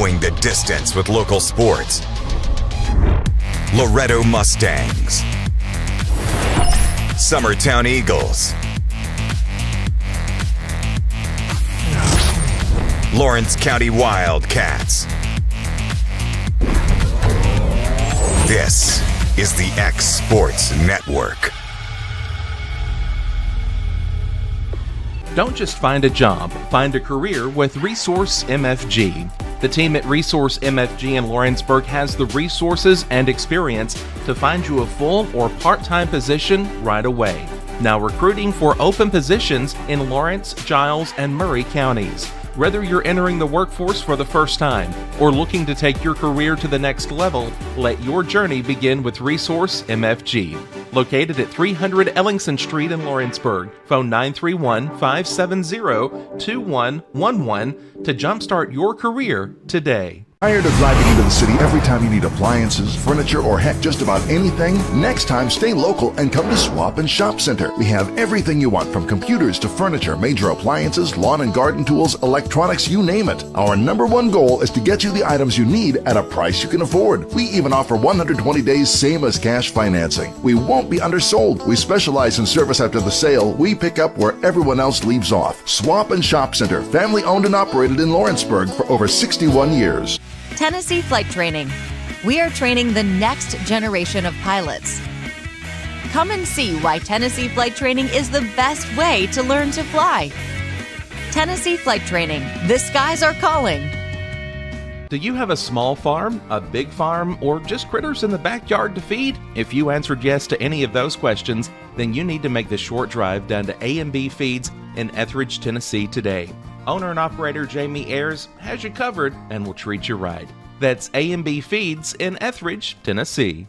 Going the distance with local sports. Loretto Mustangs. Summertown Eagles. Lawrence County Wildcats. This is the X Sports Network. Don't just find a job, find a career with Resource MFG. The team at Resource MFG in Lawrenceburg has the resources and experience to find you a full or part-time position right away. Now recruiting for open positions in Lawrence, Giles, and Murray counties. Whether you're entering the workforce for the first time or looking to take your career to the next level, let your journey begin with Resource MFG. Located at 300 Ellingson Street in Lawrenceburg. Phone 931-570-2111 to jumpstart your career today. Tired of driving into the city every time you need appliances, furniture, or heck, just about anything? Next time, stay local and come to Swap and Shop Center. We have everything you want, from computers to furniture, major appliances, lawn and garden tools, electronics, you name it. Our #1 goal is to get you the items you need at a price you can afford. We even offer 120 days same as cash financing. We won't be undersold. We specialize in service after the sale. We pick up where everyone else leaves off. Swap and Shop Center, family owned and operated in Lawrenceburg for over 61 years. Tennessee Flight Training. We are training the next generation of pilots. Come and see why Tennessee Flight Training is the best way to learn to fly. Tennessee Flight Training. The skies are calling. Do you have a small farm, a big farm, or just critters in the backyard to feed? If you answered yes to any of those questions, then you need to make the short drive down to A&B Feeds in Etheridge, Tennessee today. Owner and operator Jamie Ayers has you covered and will treat you right. That's A&B Feeds in Etheridge, Tennessee.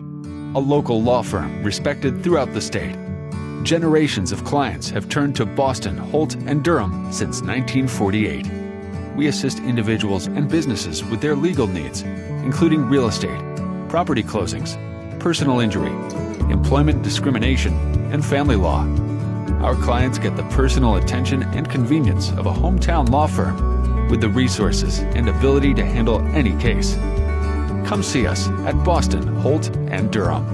A local law firm respected throughout the state. Generations of clients have turned to Boston, Holt, and Durham since 1948. We assist individuals and businesses with their legal needs, including real estate, property closings, personal injury, employment discrimination, and family law. Our clients get the personal attention and convenience of a hometown law firm with the resources and ability to handle any case. Come see us at Boston, Holt, and Durham.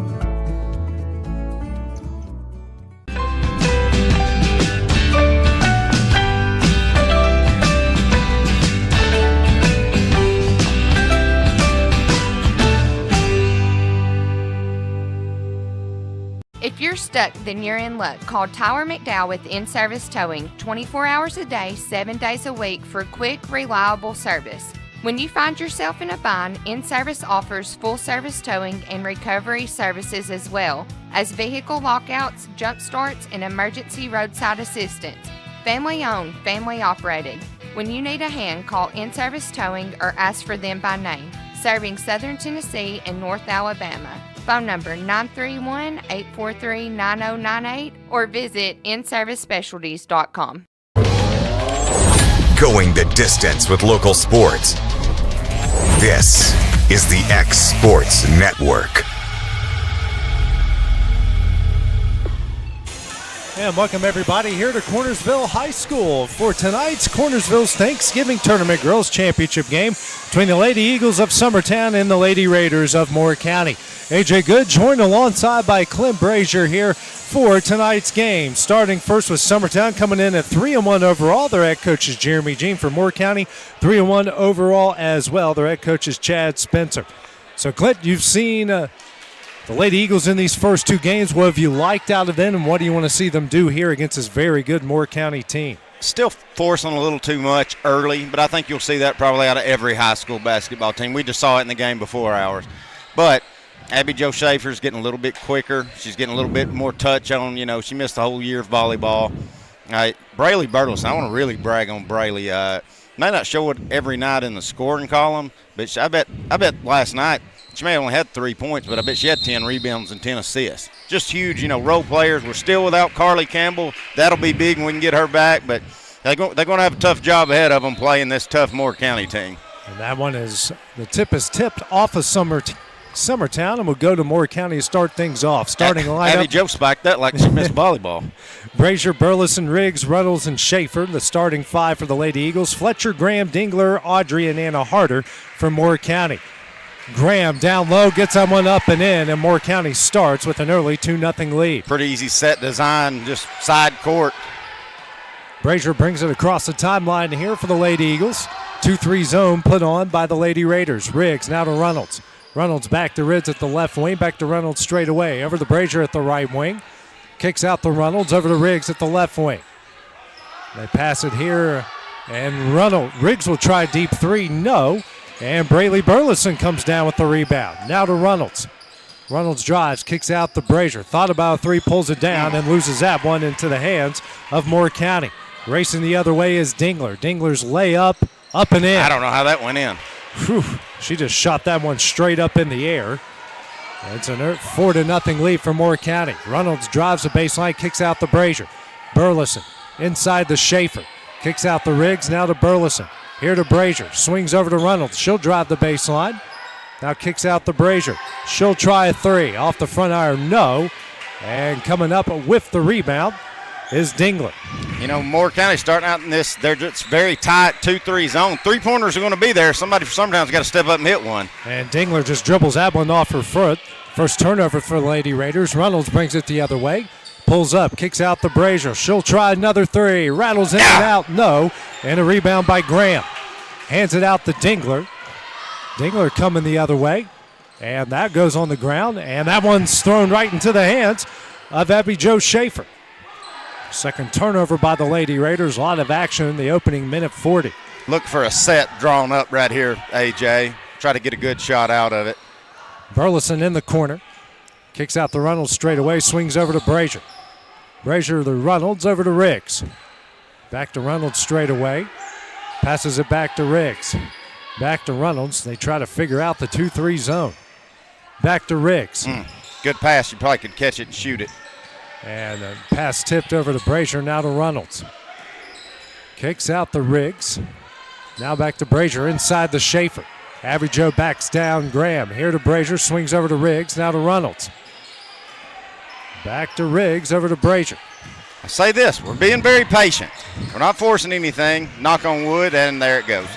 If you're stuck, then you're in luck. Call Tyler McDowell with In-Service Towing, 24 hours a day, 7 days a week for quick, reliable service. When you find yourself in a bind, In-Service offers full-service towing and recovery services as well as vehicle lockouts, jump starts, and emergency roadside assistance. Family-owned, family-operated. When you need a hand, call In-Service Towing or ask for them by name. Serving Southern Tennessee and North Alabama. Phone number 931-843-9098 or visit inservicespecialties.com. Going the distance with local sports. This is the X Sports Network. And welcome everybody here to Cornersville High School for tonight's Cornersville's Thanksgiving Tournament Girls Championship game between the Lady Eagles of Summertown and the Lady Raiders of Moore County. AJ Good joined alongside by Clint Brazier here for tonight's game. Starting first with Summertown coming in at 3-1 overall. Their head coach is Jeremy Jean. For Moore County, 3-1 overall as well. Their head coach is Chad Spencer. So Clint, you've seen the Lady Eagles in these first two games. What have you liked out of them, and what do you want to see them do here against this very good Moore County team? Still forcing a little too much early, but I think you'll see that probably out of every high school basketball team. We just saw it in the game before ours. But Abby Jo Schaefer's getting a little bit quicker. She's getting a little bit more touch on, she missed the whole year of volleyball. Brayley Burleson, I want to really brag on Brayley. May not show it every night in the scoring column, but I bet last night she may have only had 3 points, but I bet she had 10 rebounds and 10 assists. Just huge, role players. We're still without Carly Campbell. That'll be big when we can get her back, but they're going to have a tough job ahead of them playing this tough Moore County team. And that one is, the tip is tipped off of Summertown, and we'll go to Moore County to start things off. Starting lineup. Abby Joe spiked that like she missed volleyball. Brazier, Burleson, Riggs, Ruddles, and Schaefer, the starting five for the Lady Eagles. Fletcher, Graham, Dingler, Audrey, and Anna Harder for Moore County. Graham down low gets that one up and in, and Moore County starts with an early 2-0 lead. Pretty easy set design, just side court. Brazier brings it across the timeline here for the Lady Eagles. 2-3 zone put on by the Lady Raiders. Riggs now to Reynolds. Reynolds back to Ridds at the left wing, back to Reynolds straight away. Over to Brazier at the right wing. Kicks out to Reynolds, over to Riggs at the left wing. They pass it here, and Riggs will try deep three, no. And Braley Burleson comes down with the rebound. Now to Reynolds. Reynolds drives, kicks out to Brazier. Thought about a three, pulls it down, and loses that one into the hands of Moore County. Racing the other way is Dingler. Dingler's layup, up and in. I don't know how that went in. Whew, she just shot that one straight up in the air. It's a 4-0 lead for Moore County. Reynolds drives the baseline, kicks out to Brazier. Burleson inside the Schaefer. Kicks out the Riggs, now to Burleson. Here to Brazier, swings over to Reynolds. She'll drive the baseline. Now kicks out to Brazier. She'll try a three. Off the front iron, no. And coming up with the rebound is Dingler. You know, Moore County starting out in this, they're just very tight 2-3 zone. Three-pointers are going to be there. Somebody for Summertown's got to step up and hit one. And Dingler just dribbles that one off her foot. First turnover for the Lady Raiders. Reynolds brings it the other way. Pulls up, kicks out the Brazier. She'll try another three. Rattles in and out, no. And a rebound by Graham. Hands it out to Dingler. Dingler coming the other way. And that goes on the ground. And that one's thrown right into the hands of Abby Jo Schaefer. Second turnover by the Lady Raiders. A lot of action in the opening minute 40. Look for a set drawn up right here, AJ. Try to get a good shot out of it. Burleson in the corner. Kicks out to Reynolds straight away. Swings over to Brazier. Brazier to Reynolds, over to Riggs. Back to Reynolds straight away. Passes it back to Riggs. Back to Reynolds. They try to figure out the 2-3 zone. Back to Riggs. Good pass. You probably could catch it and shoot it. And a pass tipped over to Brazier, now to Reynolds. Kicks out the Riggs. Now back to Brazier inside the Schaefer. Abby Jo backs down Graham. Here to Brazier, swings over to Riggs, now to Reynolds. Back to Riggs, over to Brazier. I say this, we're being very patient. We're not forcing anything, knock on wood, and there it goes.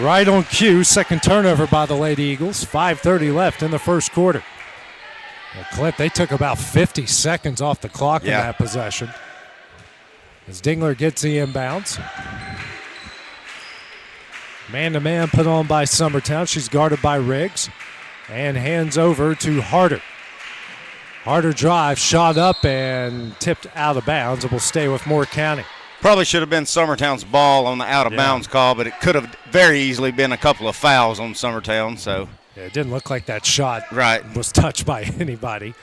Right on cue, second turnover by the Lady Eagles. 5:30 left in the first quarter. Well, Clint, they took about 50 seconds off the clock in that possession. As Dingler gets the inbounds. Man-to-man put on by Summertown. She's guarded by Riggs. And hands over to Harder. Harder drive, shot up and tipped out of bounds. It will stay with Moore County. Probably should have been Summertown's ball on the out-of-bounds call, but it could have very easily been a couple of fouls on Summertown, so... Yeah, it didn't look like that shot was touched by anybody.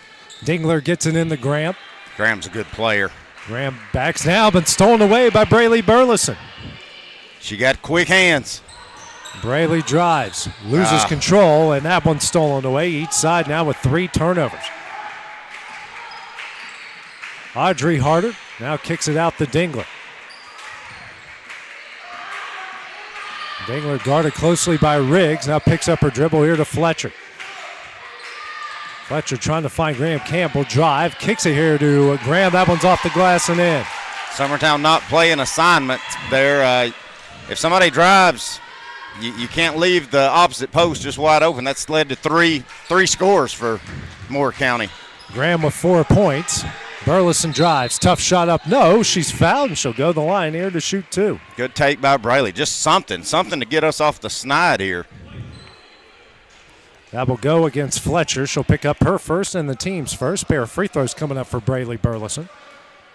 Dingler gets it in the Graham. Graham's a good player. Graham backs now, but stolen away by Braley Burleson. She got quick hands. Braley drives, loses control, and that one's stolen away. Each side now with 3 turnovers. Audrey Harder now kicks it out to Dingler. Dingler guarded closely by Riggs. Now picks up her dribble here to Fletcher. Fletcher trying to find Graham Campbell. Drive, kicks it here to Graham. That one's off the glass and in. Summertown not playing assignment there. If somebody drives, you can't leave the opposite post just wide open. That's led to three scores for Moore County. Graham with 4 points. Burleson drives. Tough shot up. No, she's fouled, and she'll go to the line here to shoot 2. Good take by Braley. Just something to get us off the snide here. That will go against Fletcher. She'll pick up her first and the team's first. Pair of free throws coming up for Braley Burleson.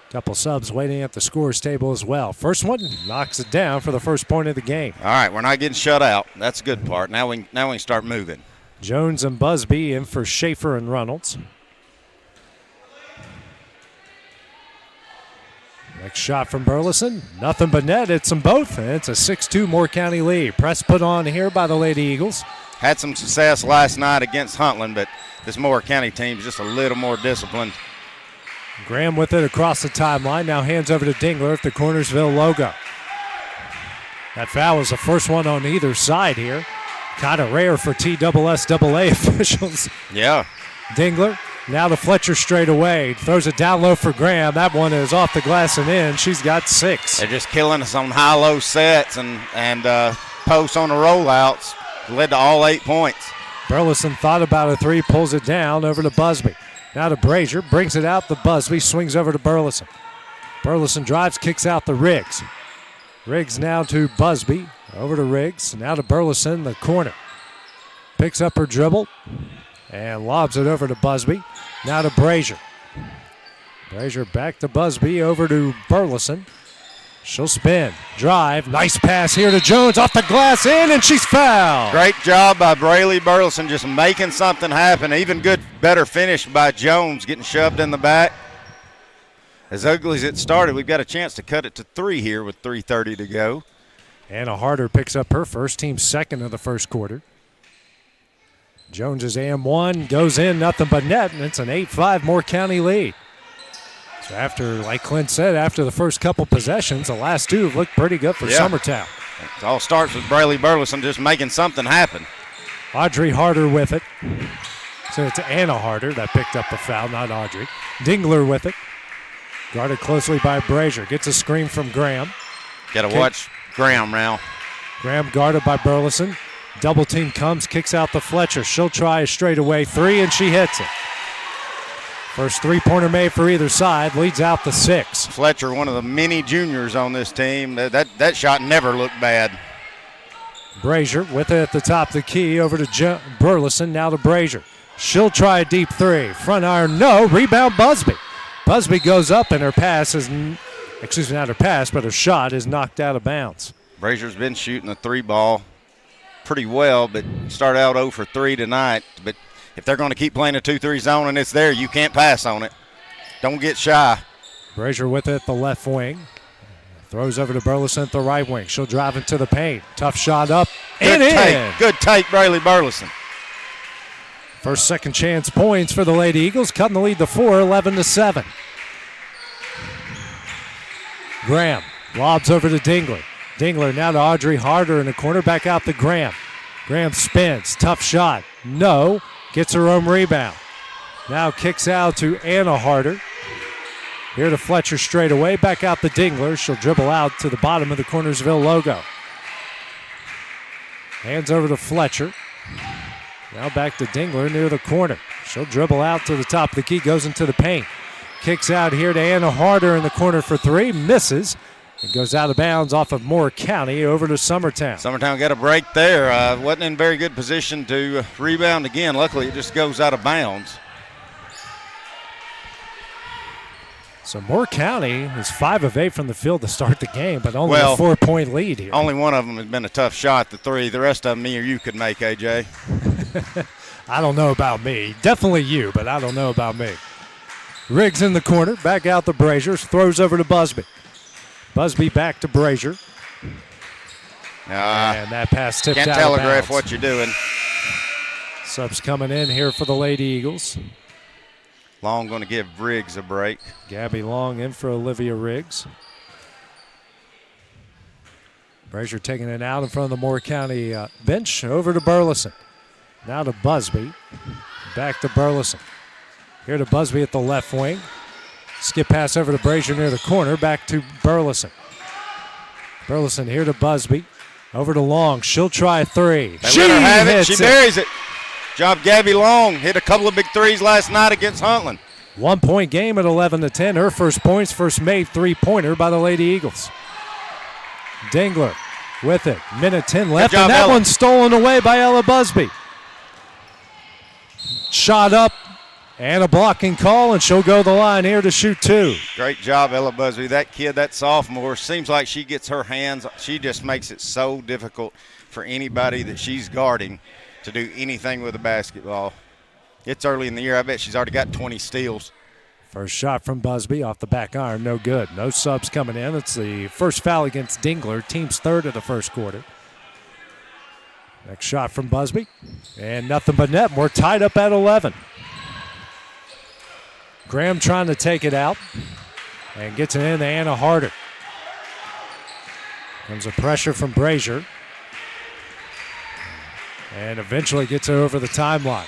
Couple subs waiting at the scorer's table as well. First one knocks it down for the first point of the game. All right, we're not getting shut out. That's the good part. Now we can start moving. Jones and Busby in for Schaefer and Reynolds. Next shot from Burleson. Nothing but net. It's them both. And it's a 6-2 Moore County lead. Press put on here by the Lady Eagles. Had some success last night against Huntland, but this Moore County team is just a little more disciplined. Graham with it across the timeline. Now hands over to Dingler with the Cornersville logo. That foul is the first one on either side here. Kind of rare for TSSAA officials. Yeah. Dingler now to Fletcher straight away. Throws it down low for Graham. That one is off the glass and in. She's got 6. They're just killing us on high-low sets and posts on the rollouts. Led to all 8 points. Burleson thought about a 3, pulls it down over to Busby. Now to Brazier, brings it out to Busby, swings over to Burleson. Burleson drives, kicks out to Riggs. Riggs now to Busby, over to Riggs, now to Burleson, the corner. Picks up her dribble and lobs it over to Busby. Now to Brazier. Brazier back to Busby, over to Burleson. She'll spin, drive, nice pass here to Jones, off the glass, in, and she's fouled. Great job by Braylee Burleson, just making something happen. Even better finish by Jones, getting shoved in the back. As ugly as it started, we've got a chance to cut it to 3 here with 3:30 to go. Anna Harder picks up her first, team second of the first quarter. Jones is AM1, goes in, nothing but net, and it's an 8-5 Moore County lead. So after, like Clint said, after the first couple possessions, the last 2 have looked pretty good for Summertown. It all starts with Braylee Burleson just making something happen. Audrey Harder with it. So it's Anna Harder that picked up the foul, not Audrey. Dingler with it. Guarded closely by Brazier. Gets a screen from Graham. Got to watch Graham now. Graham guarded by Burleson. Double team comes, kicks out to Fletcher. She'll try a straightaway 3, and she hits it. First 3-pointer made for either side, leads out to 6. Fletcher, one of the many juniors on this team. That shot never looked bad. Brazier with it at the top of the key, over to Burleson, now to Brazier. She'll try a deep 3. Front iron, no. Rebound, Busby. Busby goes up, and her pass is, not her pass, but her shot is knocked out of bounds. Brazier's been shooting the 3 ball pretty well, but started out 0 for 3 tonight. But if they're going to keep playing a 2-3 zone and it's there, you can't pass on it. Don't get shy. Brazier with it at the left wing. Throws over to Burleson at the right wing. She'll drive into the paint. Tough shot up and in. Good take, Braylee Burleson. First second chance points for the Lady Eagles, cutting the lead to 4, 11-7. Graham lobs over to Dingler. Dingler now to Audrey Harder in the corner, back out to Graham. Graham spins, tough shot, no, gets her own rebound. Now kicks out to Anna Harder. Here to Fletcher straight away, back out to Dingler. She'll dribble out to the bottom of the Cornersville logo. Hands over to Fletcher. Now back to Dingler near the corner. She'll dribble out to the top of the key, goes into the paint. Kicks out here to Anna Harder in the corner for 3, misses. It goes out of bounds off of Moore County over to Summertown. Summertown got a break there. Wasn't in very good position to rebound again. Luckily, it just goes out of bounds. So Moore County is 5 of 8 from the field to start the game, but only a 4-point lead here. Only one of them has been a tough shot, the 3. The rest of them, me or you could make, AJ. I don't know about me. Definitely you, but I don't know about me. Riggs in the corner, back out to Brazier, throws over to Busby. Busby back to Brazier. And that pass tipped out of bounds. Can't telegraph what you're doing. Subs coming in here for the Lady Eagles. Long going to give Riggs a break. Gabby Long in for Olivia Riggs. Brazier taking it out in front of the Moore County bench. Over to Burleson. Now to Busby. Back to Burleson. Here to Busby at the left wing. Skip pass over to Brazier near the corner. Back to Burleson. Burleson here to Busby. Over to Long. She'll try 3. She buries it. Job Gabby Long. Hit a couple of big 3s last night against Huntland. 1-point game at 11-10. Her first points, first made 3-pointer by the Lady Eagles. Dingler with it. Minute 10 left, and that one's stolen away by Ella Busby. Shot up, and a blocking call, and she'll go the line here to shoot 2. Great job, Ella Busby. That kid, that sophomore, seems like she gets her hands. She just makes it so difficult for anybody that she's guarding to do anything with a basketball. It's early in the year. I bet she's already got 20 steals. First shot from Busby off the back iron, no good. No subs coming in. It's the first foul against Dingler, team's 3rd of the first quarter. Next shot from Busby, and nothing but net. We're tied up at 11. Graham trying to take it out and gets it in to Anna Harder. Comes a pressure from Brazier. and eventually gets it over the timeline.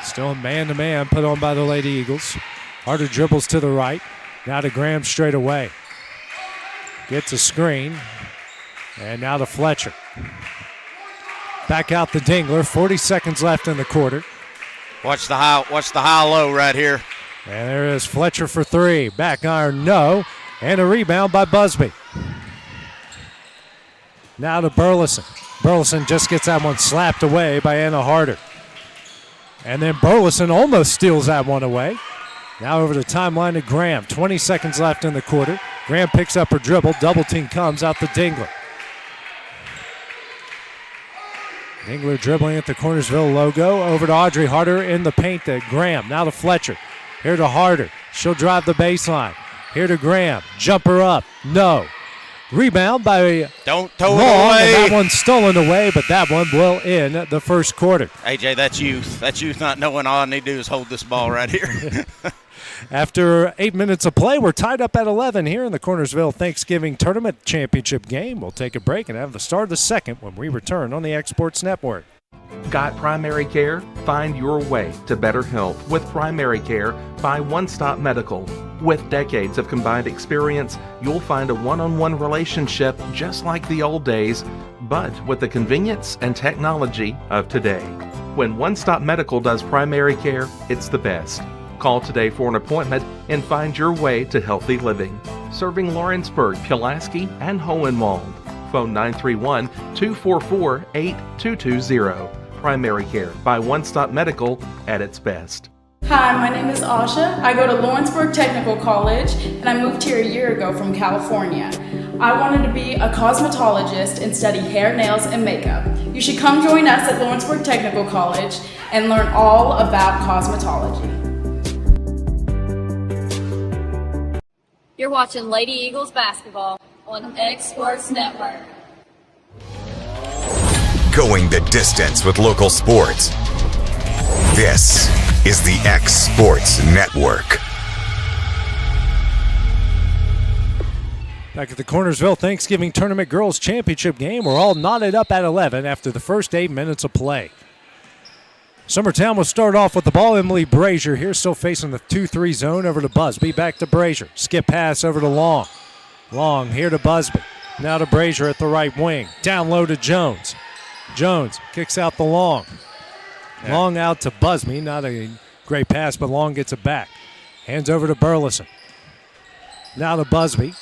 Still a man-to-man put on by the Lady Eagles. Harder dribbles to the right. Now to Graham straight away. Gets a screen. And now to Fletcher. Back out the Dingler. 40 seconds left in the quarter. Watch the high-low right here. And there is Fletcher for three. Back iron, no. And a rebound by Busby. Now to Burleson. Burleson just gets that one slapped away by Anna Harder. And then Burleson almost steals that one away. Now over the timeline to Graham. 20 seconds left in the quarter. Graham picks up her dribble. Double team comes out to Dingler. Dingler dribbling at the Cornersville logo. Over to Audrey Harder in the paint to Graham. Now to Fletcher. Here to Harder. She'll drive the baseline. Here to Graham. Jumper up. No. Rebound by Don't throw Long, it away. and that one's stolen away, but that one will end the first quarter. AJ, that's youth. That's youth not knowing all I need to do is hold this ball right here. After 8 minutes of play, we're tied up at 11 here in the Cornersville Thanksgiving Tournament Championship game. We'll take a break and have the start of the second when we return on the Exports Network. Got primary care? Find your way to better health with primary care by One Stop Medical. With decades of combined experience, you'll find a one-on-one relationship just like the old days, but with the convenience and technology of today. When One Stop Medical does primary care, it's the best. Call today for an appointment and find your way to healthy living. Serving Lawrenceburg, Pulaski, and Hohenwald. Phone 931-244-8220. Primary care by One Stop Medical at its best. Hi, my name is Asha. I go to Lawrenceburg Technical College, and I moved here a year ago from California. I wanted to be a cosmetologist and study hair, nails, and makeup. You should come join us at Lawrenceburg Technical College and learn all about cosmetology. You're watching Lady Eagles basketball on X Sports Network. Going the distance with local sports. This is the X Sports Network. Back at the Cornersville Thanksgiving Tournament Girls Championship game, we're all knotted up at 11 after the first 8 minutes of play. Summertown will start off with the ball. Emily Brazier here, still facing the 2-3 zone. Over to Busby, back to Brazier. Skip pass over to Long. Long here to Busby. Now to Brazier at the right wing. Down low to Jones. Jones kicks out the Long. Yeah. Long out to Busby. Not a great pass, but Long gets it back. Hands over to Burleson. Now to Busby.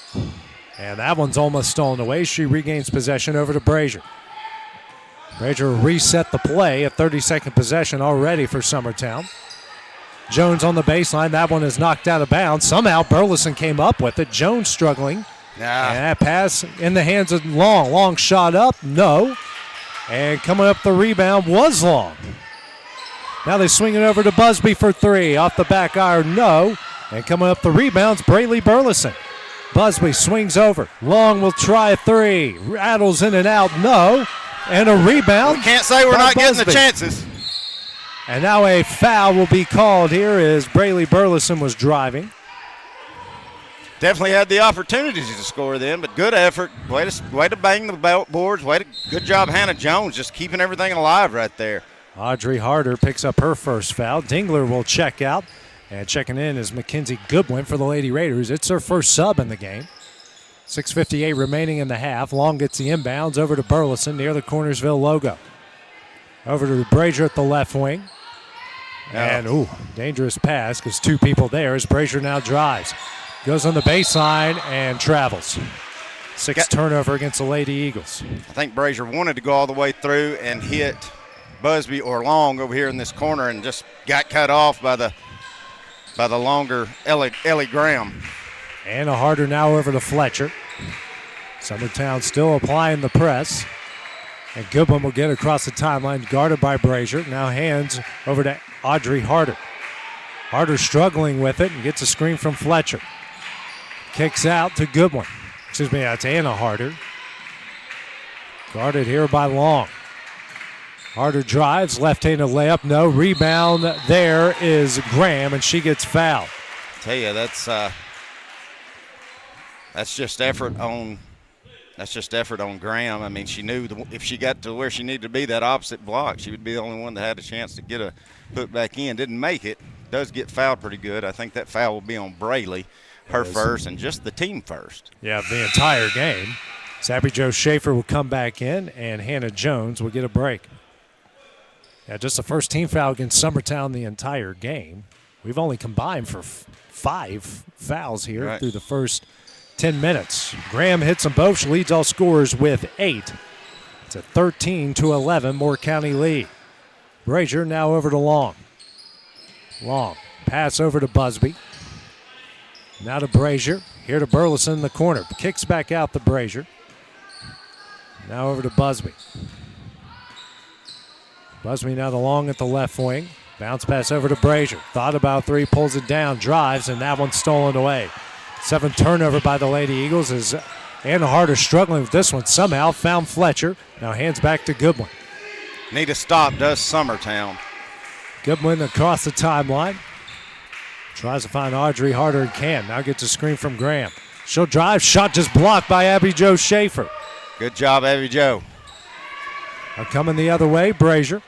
And that one's almost stolen away. She regains possession over to Brazier. Brazier reset the play. A 30-second possession already for Summertown. Jones on the baseline. That one is knocked out of bounds. Somehow Burleson came up with it. Jones struggling. And that pass in the hands of Long. Long shot up. No. And coming up the rebound was Long. Now they swing it over to Busby for three. Off the back iron, no. And coming up the rebounds, Braylee Burleson. Busby swings over. Long will try a three. Rattles in and out, no. And a rebound. We can't say we're not getting the chances. And now a foul will be called here as Braylee Burleson was driving. Definitely had the opportunities to score then, but good effort. Way to bang the boards. Good job, Hannah Jones, just keeping everything alive right there. Audrey Harder picks up her first foul. Dingler will check out. And checking in is Mackenzie Goodwin for the Lady Raiders. It's her first sub in the game. 6:58 remaining in the half. Long gets the inbounds over to Burleson near the Cornersville logo. Over to Brazier at the left wing. And, dangerous pass because two people there as Brazier now drives. Goes on the baseline and travels. Turnover against the Lady Eagles. I think Brazier wanted to go all the way through and hit Busby or Long over here in this corner and just got cut off by the longer Ellie Graham. And a Harder now over to Fletcher. Summertown still applying the press. And Goodwin will get across the timeline, guarded by Brazier. Now hands over to Audrey Harder. Harder struggling with it and gets a screen from Fletcher. Kicks out to Goodwin. That's Anna Harder. Guarded here by Long. Harder drives, left-handed layup, no. Rebound there is Graham, and she gets fouled. I tell you, that's just effort on That's just effort on Graham. I mean, she knew if she got to where she needed to be, that opposite block, she would be the only one that had a chance to get a put back in. Didn't make it. Does get fouled pretty good. I think that foul will be on Braley, her first, and just the team first. Yeah, the entire game. Abby Jo Schaefer will come back in, and Hannah Jones will get a break. Yeah, just the first team foul against Summertown the entire game. We've only combined for 5 fouls here through the first 10 minutes. Graham hits them both. She leads all scorers with 8. It's a 13-11 Moore County lead. Brazier now over to Long. Long. Pass over to Busby. Now to Brazier. Here to Burleson in the corner. Kicks back out to Brazier. Now over to Busby. Busby now to Long at the left wing. Bounce pass over to Brazier. Thought about 3, pulls it down, drives, and that one's stolen away. 7th turnover by the Lady Eagles as Anna Harder struggling with this one. Somehow found Fletcher. Now hands back to Goodwin. Need a stop, does Summertown. Goodwin across the timeline. Tries to find Audrey Harder and can. Now gets a screen from Graham. She'll drive. Shot just blocked by Abby Jo Schaefer. Good job, Abby Jo. Now coming the other way, Brazier.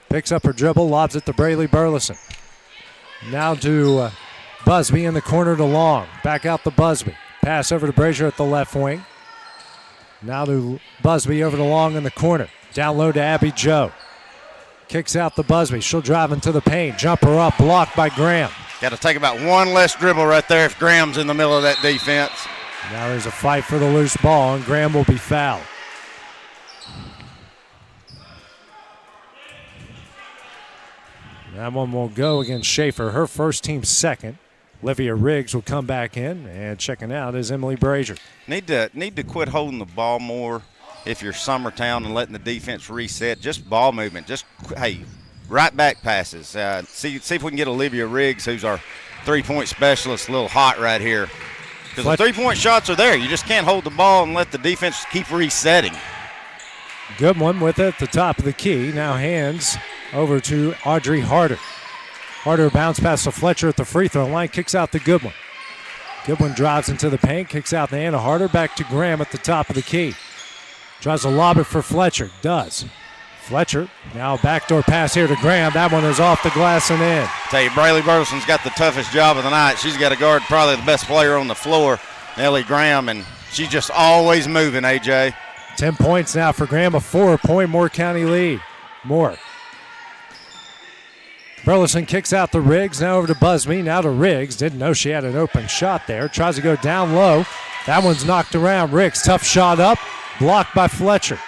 Picks up her dribble, lobs it to Braley Burleson. Now to Busby in the corner to Long. Back out to Busby. Pass over to Brazier at the left wing. Now to Busby over to Long in the corner. Down low to Abby Jo. Kicks out to Busby. She'll drive into the paint. Jumper up, blocked by Graham. Got to take about one less dribble right there if Graham's in the middle of that defense. Now there's a fight for the loose ball, and Graham will be fouled. That one will go against Schaefer, her first, team second. Olivia Riggs will come back in, and checking out is Emily Brazier. Need to quit holding the ball more if you're Summertown and letting the defense reset. Just ball movement. Just, hey, right back passes. See if we can get Olivia Riggs, who's our three-point specialist, a little hot right here. Because the three-point shots are there. You just can't hold the ball and let the defense keep resetting. Good one with it at the top of the key. Now hands over to Audrey Harder. Harder bounce pass to Fletcher at the free throw line, kicks out to Goodwin. Goodwin drives into the paint, kicks out to Anna Harder, back to Graham at the top of the key. Tries to lob it for Fletcher, does. Fletcher, now backdoor pass here to Graham. That one is off the glass and in. Tell you, Braley Burleson's got the toughest job of the night. She's got to guard probably the best player on the floor, Ellie Graham, and she's just always moving, AJ. 10 points now for Graham, a 4-point Moore County lead. Moore. Burleson kicks out to Riggs, now over to Busby, now to Riggs. Didn't know she had an open shot there. Tries to go down low. That one's knocked around. Riggs, tough shot up, blocked by Fletcher.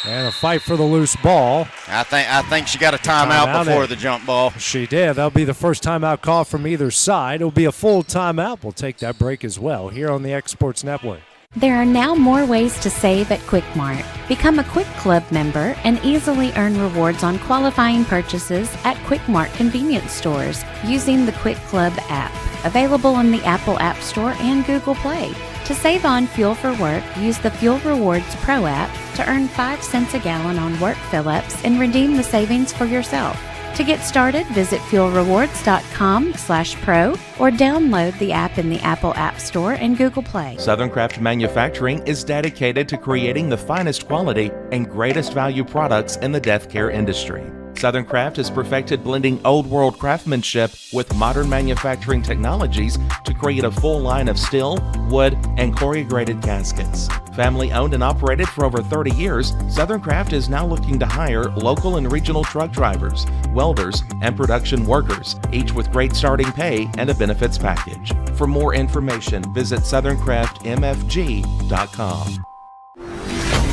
And a fight for the loose ball. I think she got a timeout before the jump ball. She did. That'll be the first timeout call from either side. It'll be a full timeout. We'll take that break as well here on the X Sports Network. There are now more ways to save at Quick Mart. Become a Quick Club member and easily earn rewards on qualifying purchases at Quick Mart convenience stores using the Quick Club app, available on the Apple App Store and Google Play. To save on fuel for work, use the Fuel Rewards Pro app to earn 5 cents a gallon on work fill-ups and redeem the savings for yourself. To get started, visit fuelrewards.com/pro or download the app in the Apple App Store and Google Play. Southern Craft Manufacturing is dedicated to creating the finest quality and greatest value products in the death care industry. Southern Craft has perfected blending old world craftsmanship with modern manufacturing technologies to create a full line of steel, wood, and corrugated caskets. Family owned and operated for over 30 years, Southern Craft is now looking to hire local and regional truck drivers, welders, and production workers, each with great starting pay and a benefits package. For more information, visit SouthernCraftMFG.com.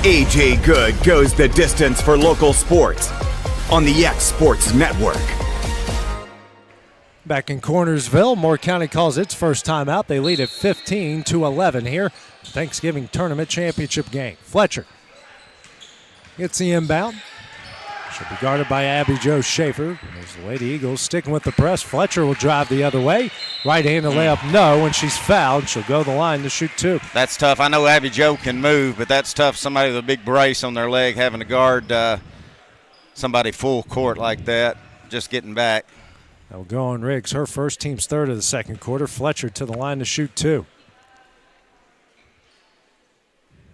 AJ Good goes the distance for local sports on the X Sports Network. Back in Cornersville, Moore County calls its first timeout. They lead at 15-11 here. Thanksgiving Tournament Championship game. Fletcher gets the inbound. She'll be guarded by Abby Jo Schaefer. There's the Lady Eagles sticking with the press. Fletcher will drive the other way. Right-handed layup, no, and she's fouled. She'll go to the line to shoot 2. That's tough. I know Abby Jo can move, but that's tough. Somebody with a big brace on their leg having to guard somebody full court like that, just getting back. That'll go on Riggs. Her first, team's third of the second quarter. Fletcher to the line to shoot 2.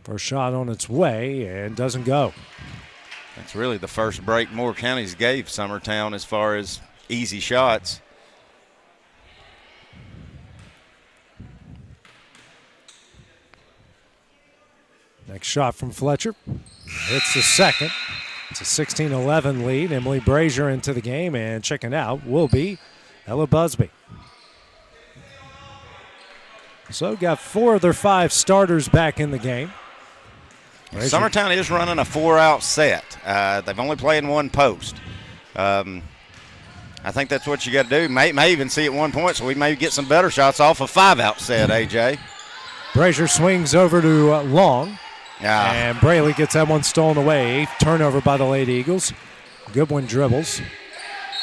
First shot on its way and doesn't go. That's really the first break Moore County's gave Summertown as far as easy shots. Next shot from Fletcher. Hits the second. It's a 16-11 lead. Emily Brazier into the game, and checking out will be Ella Busby. So got 4 of their 5 starters back in the game. Brazier. Summertown is running a 4-out set. They've only played in 1 post. I think that's what you got to do. May even see at one point, so we may get some better shots off a 5-out set, AJ. Brazier swings over to Long. And Braley gets that one stolen away. 8th turnover by the Lady Eagles. Goodwin dribbles.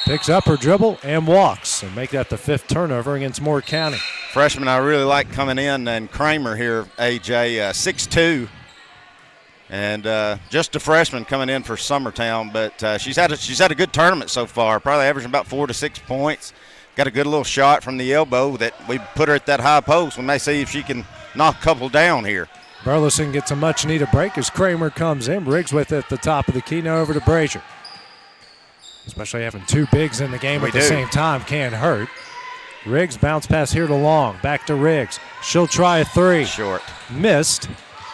Picks up her dribble and walks. And make that the 5th turnover against Moore County. Freshman I really like coming in, and Kramer here, AJ, 6'2". And just a freshman coming in for Summertown. But she's had a good tournament so far. Probably averaging about 4 to 6 points. Got a good little shot from the elbow that we put her at that high post. We may see if she can knock a couple down here. Burleson gets a much-needed break as Kramer comes in. Riggs with it at the top of the key. Now over to Brazier. Especially having 2 bigs in the game at the same time can't hurt. Riggs bounce pass here to Long. Back to Riggs. She'll try a 3. Short. Missed.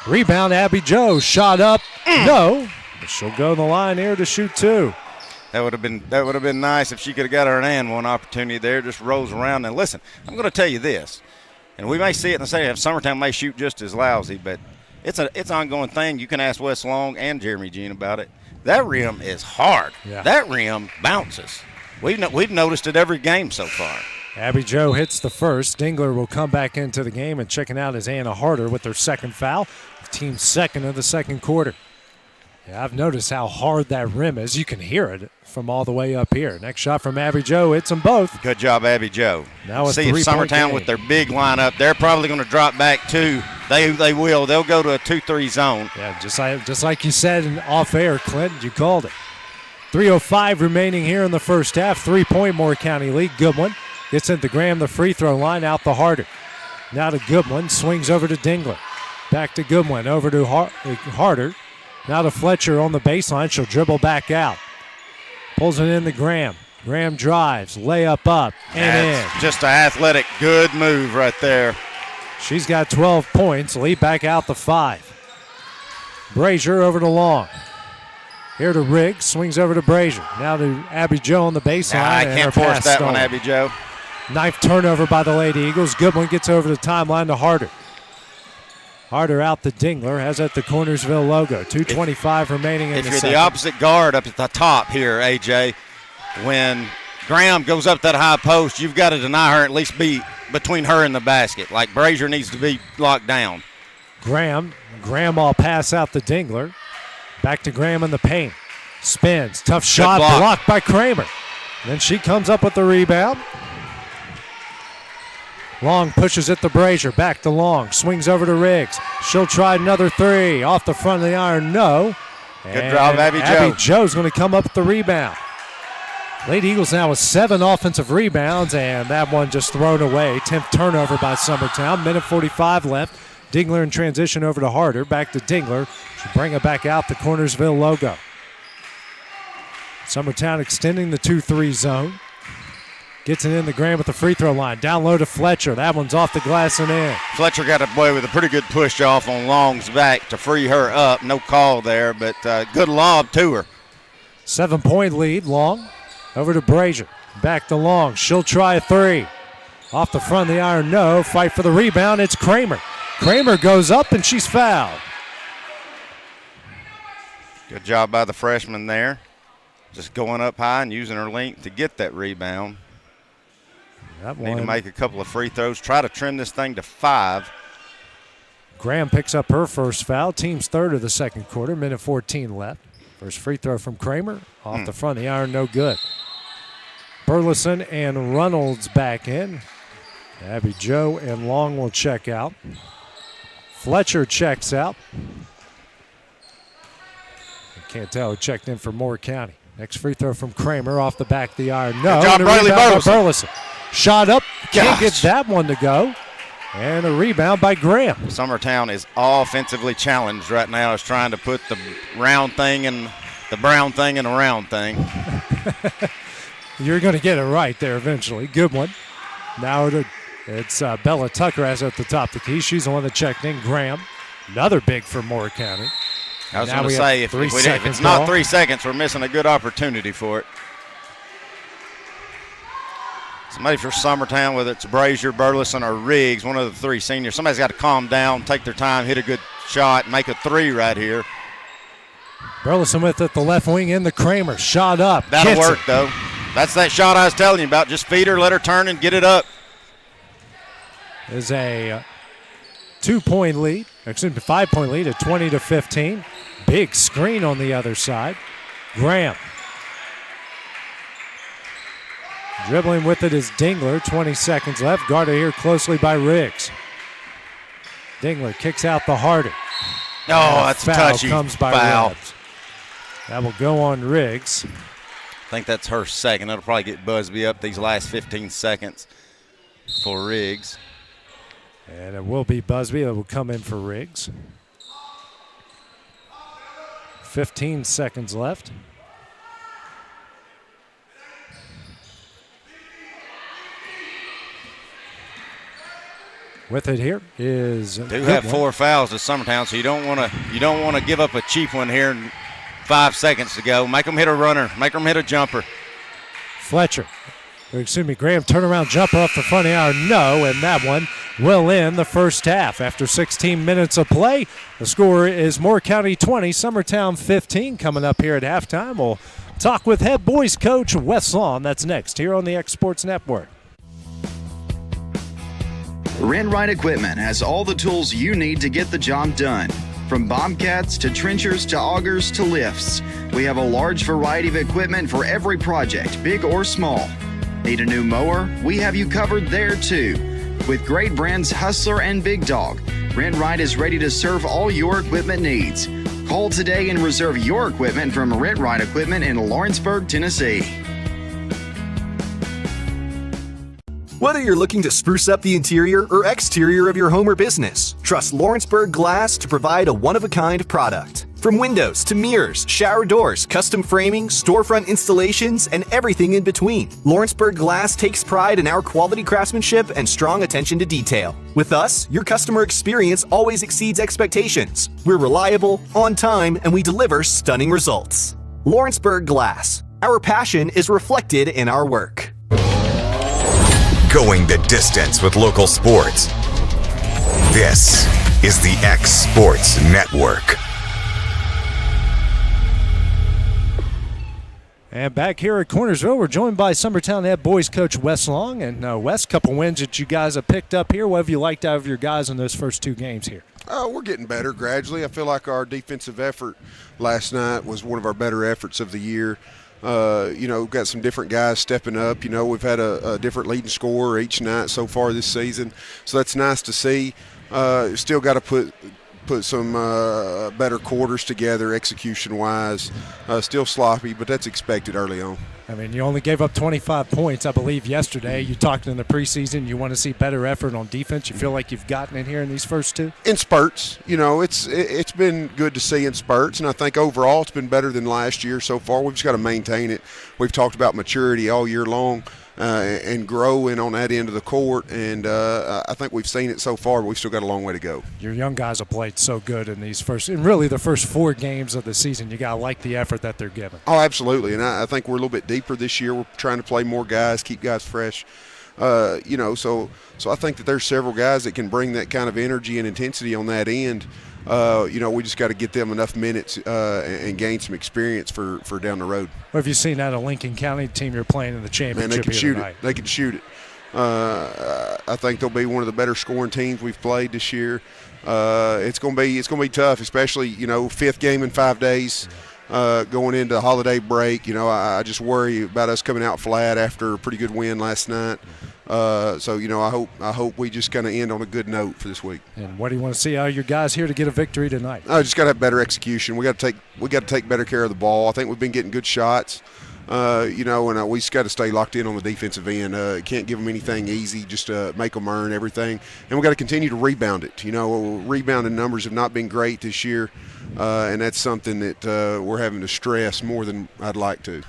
Rebound, Abby Joe. Shot up. No. But she'll go to the line here to shoot 2. That would have been nice if she could have got her an and one opportunity there. Just rolls around. And listen, I'm going to tell you this. And we may see it in the second half. Summertown may shoot just as lousy, but it's an ongoing thing. You can ask Wes Long and Jeremy Jean about it. That rim is hard. Yeah. That rim bounces. We've noticed it every game so far. Abby Joe hits the first. Dingler will come back into the game, and checking out is Anna Harder with her 2nd foul. The team's 2nd of the 2nd quarter. Yeah, I've noticed how hard that rim is. You can hear it from all the way up here. Next shot from Abby Joe. Hits them both. Good job, Abby Joe. Now see if Summertown with their big lineup, they're probably going to drop back 2. They will. They'll go to a 2-3 zone. Yeah, just like you said in off air, Clint, you called it. 3:05 remaining here in the first half. 3-point Moore County lead. Goodwin gets into Graham, the free throw line, out the Harder. Now to Goodwin, swings over to Dingler. Back to Goodwin, over to Harder. Now to Fletcher on the baseline. She'll dribble back out. Pulls it in to Graham. Graham drives, layup up, and in. Just an athletic, good move right there. She's got 12 points. Lead back out to 5. Brazier over to Long. Here to Riggs, swings over to Brazier. Now to Abby Joe on the baseline. I can't force that one, Abby Joe. 9th turnover by the Lady Eagles. Goodwin gets over the timeline to Harder. Harder out to Dingler, has at the Cornersville logo. 2:25 remaining in the second. If you're the opposite guard up at the top here, AJ, when Graham goes up that high post, you've got to deny her, at least be between her and the basket. Like Brazier needs to be locked down. Graham all pass out to Dingler. Back to Graham in the paint. Spins, tough shot, blocked by Kramer. And then she comes up with the rebound. Long pushes it to Brazier. Back to Long. Swings over to Riggs. She'll try another 3. Off the front of the iron, no. Good job, Abby Joe. Abby Joe's going to come up with the rebound. Lady Eagles now with 7 offensive rebounds, and that one just thrown away. 10th turnover by Summertown. 1:45 left. Dingler in transition over to Harder. Back to Dingler. She'll bring it back out the Cornersville logo. Summertown extending the 2-3 zone. Gets it in the Graham with the free throw line. Down low to Fletcher. That one's off the glass and in. Fletcher got away with a pretty good push off on Long's back to free her up. No call there, but good lob to her. 7-point lead. Long over to Brazier. Back to Long. She'll try a 3. Off the front of the iron, no. Fight for the rebound. It's Kramer. Kramer goes up and she's fouled. Good job by the freshman there. Just going up high and using her length to get that rebound. Need to make a couple of free throws. Try to trim this thing to 5. Graham picks up her first foul. Team's 3rd of the 2nd quarter. 1:14 left. First free throw from Kramer. Off the front of the iron, no good. Burleson and Reynolds back in. Abby Joe and Long will check out. Fletcher checks out. I can't tell who checked in for Moore County. Next free throw from Kramer off the back of the iron. No, good job, Burleson. Shot up. Can't get that one to go. And a rebound by Graham. Summertown is offensively challenged right now. Is trying to put the round thing and the brown thing in a round thing. You're going to get it right there eventually. Good one. Now it's Bella Tucker as at the top of the key. She's the one that checked in. Graham, another big for Moore County. I was going to say, if it's not 3 seconds, we're missing a good opportunity for it. Somebody for Summertown, whether it's Brazier, Burleson, or Riggs, one of the three seniors, somebody's got to calm down, take their time, hit a good shot, make a three right here. Burleson with it, the left wing in the Kramer. Shot up. That'll work, though. That's that shot I was telling you about. Just feed her, let her turn, and get it up. Is a 2-point lead, excuse me, 5-point lead at 20-15. Big screen on the other side. Graham. Dribbling with it is Dingler. 20 seconds left. Guarded here closely by Riggs. Dingler kicks out the Harden. Oh, that's a touchy comes by foul. Rebs. That will go on Riggs. I think that's her second. That'll probably get Busby up these last 15 seconds for Riggs. And it will be Busby that will come in for Riggs. 15 seconds left. With it here is do have 4 fouls to Summertown, so you don't want to give up a cheap one here. 5 seconds to go. Make them hit a runner. Make them hit a jumper. Fletcher. Excuse me, Graham turnaround jumper off the front of the iron. No, and that one will end the first half. After 16 minutes of play, the score is Moore County 20, Summertown 15. Coming up here at halftime, we'll talk with head boys coach Wes Lawn. That's next here on the X Sports Network. Rent-Right Equipment has all the tools you need to get the job done. From bobcats to trenchers to augers to lifts, we have a large variety of equipment for every project, big or small. Need a new mower? We have you covered there too. With great brands Hustler and Big Dog, Rent-Right is ready to serve all your equipment needs. Call today and reserve your equipment from Rent-Right Equipment in Lawrenceburg, Tennessee. Whether you're looking to spruce up the interior or exterior of your home or business, trust Lawrenceburg Glass to provide a one-of-a-kind product. From windows to mirrors, shower doors, custom framing, storefront installations, and everything in between, Lawrenceburg Glass takes pride in our quality craftsmanship and strong attention to detail. With us, your customer experience always exceeds expectations. We're reliable, on time, and we deliver stunning results. Lawrenceburg Glass. Our passion is reflected in our work. Going the distance with local sports. This is the X Sports Network. And back here at Cornersville, we're joined by Summertown head boys coach Wes Long. And Wes, couple wins that you guys have picked up here. What have you liked out of your guys in those first 2 games here? We're getting better gradually. I feel like our defensive effort last night was one of our better efforts of the year. We've got some different guys stepping up. We've had a different leading scorer each night so far this season, so that's nice to see. Still got to put some better quarters together execution-wise. Still sloppy, but that's expected early on. I mean, you only gave up 25 points, I believe, yesterday. You talked in the preseason. You want to see better effort on defense. You feel like you've gotten it here in these first 2? In spurts. It's been good to see in spurts, and I think overall it's been better than last year so far. We've just got to maintain it. We've talked about maturity all year long and growing on that end of the court, and I think we've seen it so far, but we've still got a long way to go. Your young guys have played so good in these the first 4 games of the season. You got to like the effort that they're giving. Oh, absolutely, and I think we're a little bit deeper this year. We're trying to play more guys, keep guys fresh. So I think that there's several guys that can bring that kind of energy and intensity on that end. We just got to get them enough minutes and gain some experience for down the road. What have you seen out of Lincoln County, the team you're playing in the championship? Man, they can shoot tonight? it. They can shoot it. I think they'll be one of the better scoring teams we've played this year. It's gonna be tough, especially 5th game in 5 days. Going into the holiday break, I just worry about us coming out flat after a pretty good win last night. I hope we just kind of end on a good note for this week. And what do you want to see out of your guys here to get a victory tonight? I just got to have better execution. We got to take better care of the ball. I think we've been getting good shots. and we just got to stay locked in on the defensive end. Can't give them anything easy, just make them earn everything. And we got to continue to rebound it. Rebounding numbers have not been great this year, and that's something that we're having to stress more than I'd like to.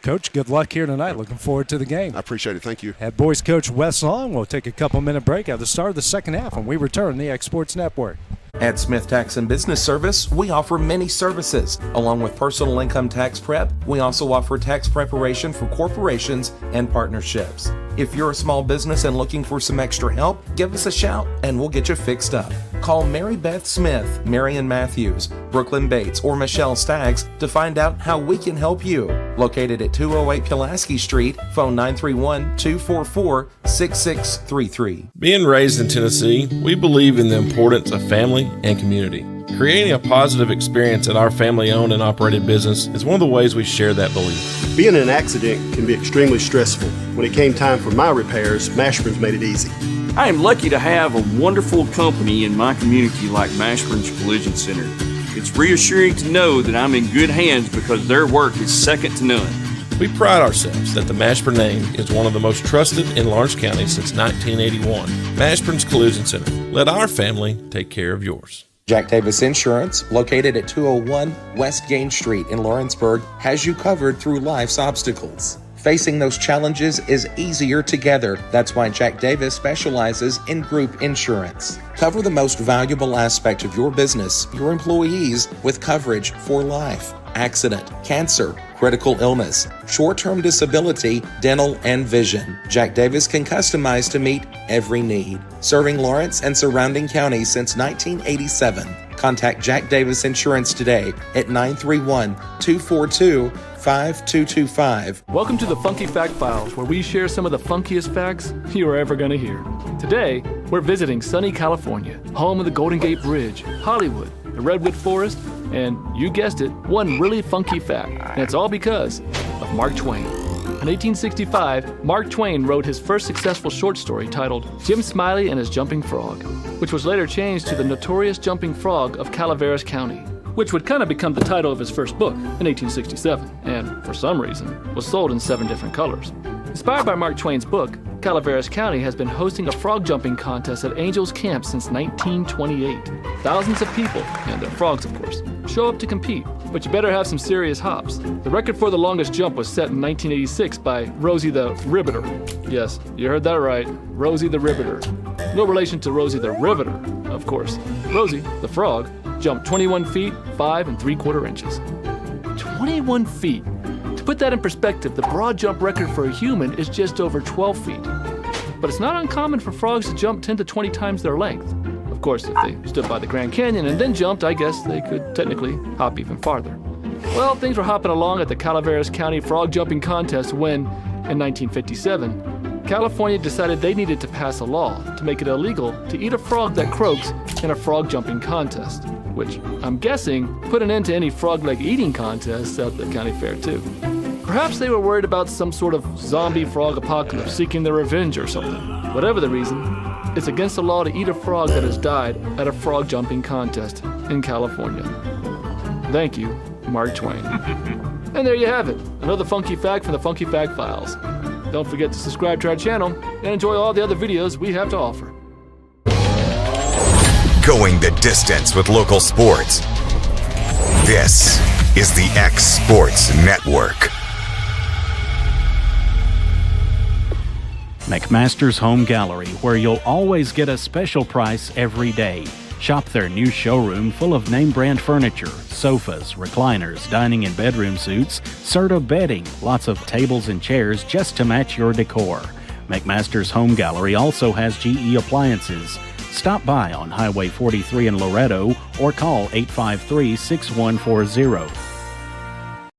Coach, good luck here tonight. Looking forward to the game. I appreciate it. Thank you. Head boys coach Wes Long. We'll take a couple-minute break at the start of the second half when we return the X Sports Network. At Smith Tax and Business Service, we offer many services. Along with personal income tax prep, we also offer tax preparation for corporations and partnerships. If you're a small business and looking for some extra help, give us a shout and we'll get you fixed up. Call Mary Beth Smith, Marion Matthews, Brooklyn Bates, or Michelle Staggs to find out how we can help you. Located at 208 Pulaski Street, phone 931-244-6633. Being raised in Tennessee, we believe in the importance of family and community. Creating a positive experience at our family-owned and operated business is one of the ways we share that belief. Being in an accident can be extremely stressful. When it came time for my repairs, Mashburn's made it easy. I am lucky to have a wonderful company in my community like Mashburn's Collision Center. It's reassuring to know that I'm in good hands because their work is second to none. We pride ourselves that the Mashburn name is one of the most trusted in Lawrence County since 1981. Mashburn's Collision Center. Let our family take care of yours. Jack Davis Insurance, located at 201 West Gain Street in Lawrenceburg, has you covered through life's obstacles. Facing those challenges is easier together. That's why Jack Davis specializes in group insurance. Cover the most valuable aspect of your business, your employees, with coverage for life, accident, cancer, critical illness, short-term disability, dental, and vision. Jack Davis can customize to meet every need. Serving Lawrence and surrounding counties since 1987. Contact Jack Davis Insurance today at 931-242-5225. Welcome to the Funky Fact Files, where we share some of the funkiest facts you are ever going to hear. Today, we're visiting sunny California, home of the Golden Gate Bridge, Hollywood, the Redwood Forest, and, you guessed it, one really funky fact. And it's all because of Mark Twain. In 1865, Mark Twain wrote his first successful short story titled Jim Smiley and His Jumping Frog, which was later changed to The Notorious Jumping Frog of Calaveras County, which would kind of become the title of his first book in 1867, and, for some reason, was sold in 7 different colors. Inspired by Mark Twain's book, Calaveras County has been hosting a frog jumping contest at Angels Camp since 1928. Thousands of people, and their frogs of course, show up to compete, but you better have some serious hops. The record for the longest jump was set in 1986 by Rosie the Riveter. Yes, you heard that right, Rosie the Riveter. No relation to Rosie the Riveter, of course. Rosie, the frog, jumped 21 feet, 5 3/4 inches. 21 feet. To put that in perspective, the broad jump record for a human is just over 12 feet. But it's not uncommon for frogs to jump 10 to 20 times their length. Of course, if they stood by the Grand Canyon and then jumped, I guess they could technically hop even farther. Well, things were hopping along at the Calaveras County Frog Jumping Contest when, in 1957, California decided they needed to pass a law to make it illegal to eat a frog that croaks in a frog jumping contest, which I'm guessing put an end to any frog leg eating contests at the county fair too. Perhaps they were worried about some sort of zombie frog apocalypse seeking their revenge or something. Whatever the reason, it's against the law to eat a frog that has died at a frog jumping contest in California. Thank you, Mark Twain. And there you have it, another funky fact from the Funky Fact Files. Don't forget to subscribe to our channel and enjoy all the other videos we have to offer. Going the distance with local sports. This is the X Sports Network. McMaster's Home Gallery, where you'll always get a special price every day. Shop their new showroom full of name-brand furniture, sofas, recliners, dining and bedroom suites, Serta bedding, lots of tables and chairs just to match your decor. McMaster's Home Gallery also has GE appliances. Stop by on Highway 43 in Loretto or call 853-6140.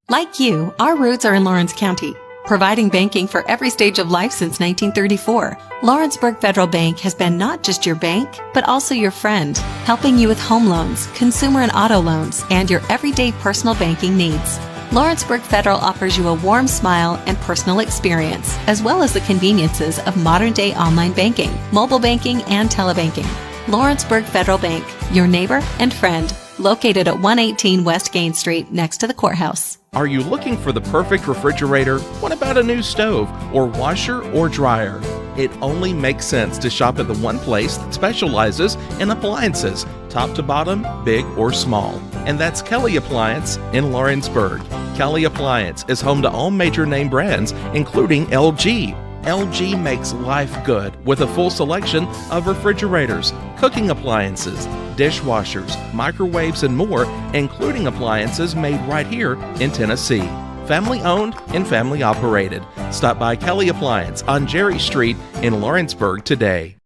Like you, our roots are in Lawrence County, providing banking for every stage of life since 1934. Lawrenceburg Federal Bank has been not just your bank, but also your friend, helping you with home loans, consumer and auto loans, and your everyday personal banking needs. Lawrenceburg Federal offers you a warm smile and personal experience, as well as the conveniences of modern-day online banking, mobile banking, and telebanking. Lawrenceburg Federal Bank, your neighbor and friend, located at 118 West Gain Street next to the courthouse. Are you looking for the perfect refrigerator? What about a new stove or washer or dryer? It only makes sense to shop at the one place that specializes in appliances, top to bottom, big or small. And that's Kelly Appliance in Lawrenceburg. Kelly Appliance is home to all major name brands, including LG. LG makes life good with a full selection of refrigerators, cooking appliances, dishwashers, microwaves, and more, including appliances made right here in Tennessee. Family owned and family operated. Stop by Kelly Appliance on Jerry Street in Lawrenceburg today.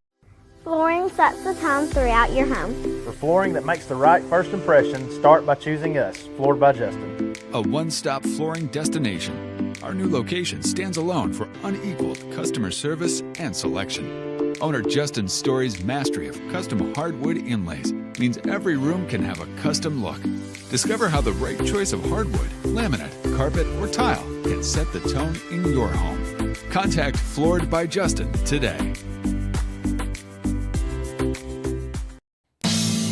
Flooring sets the tone throughout your home. For flooring that makes the right first impression, start by choosing us, Floored by Justin. A one-stop flooring destination. Our new location stands alone for unequaled customer service and selection. Owner Justin Story's mastery of custom hardwood inlays means every room can have a custom look. Discover how the right choice of hardwood, laminate, carpet, or tile can set the tone in your home. Contact Floored by Justin today.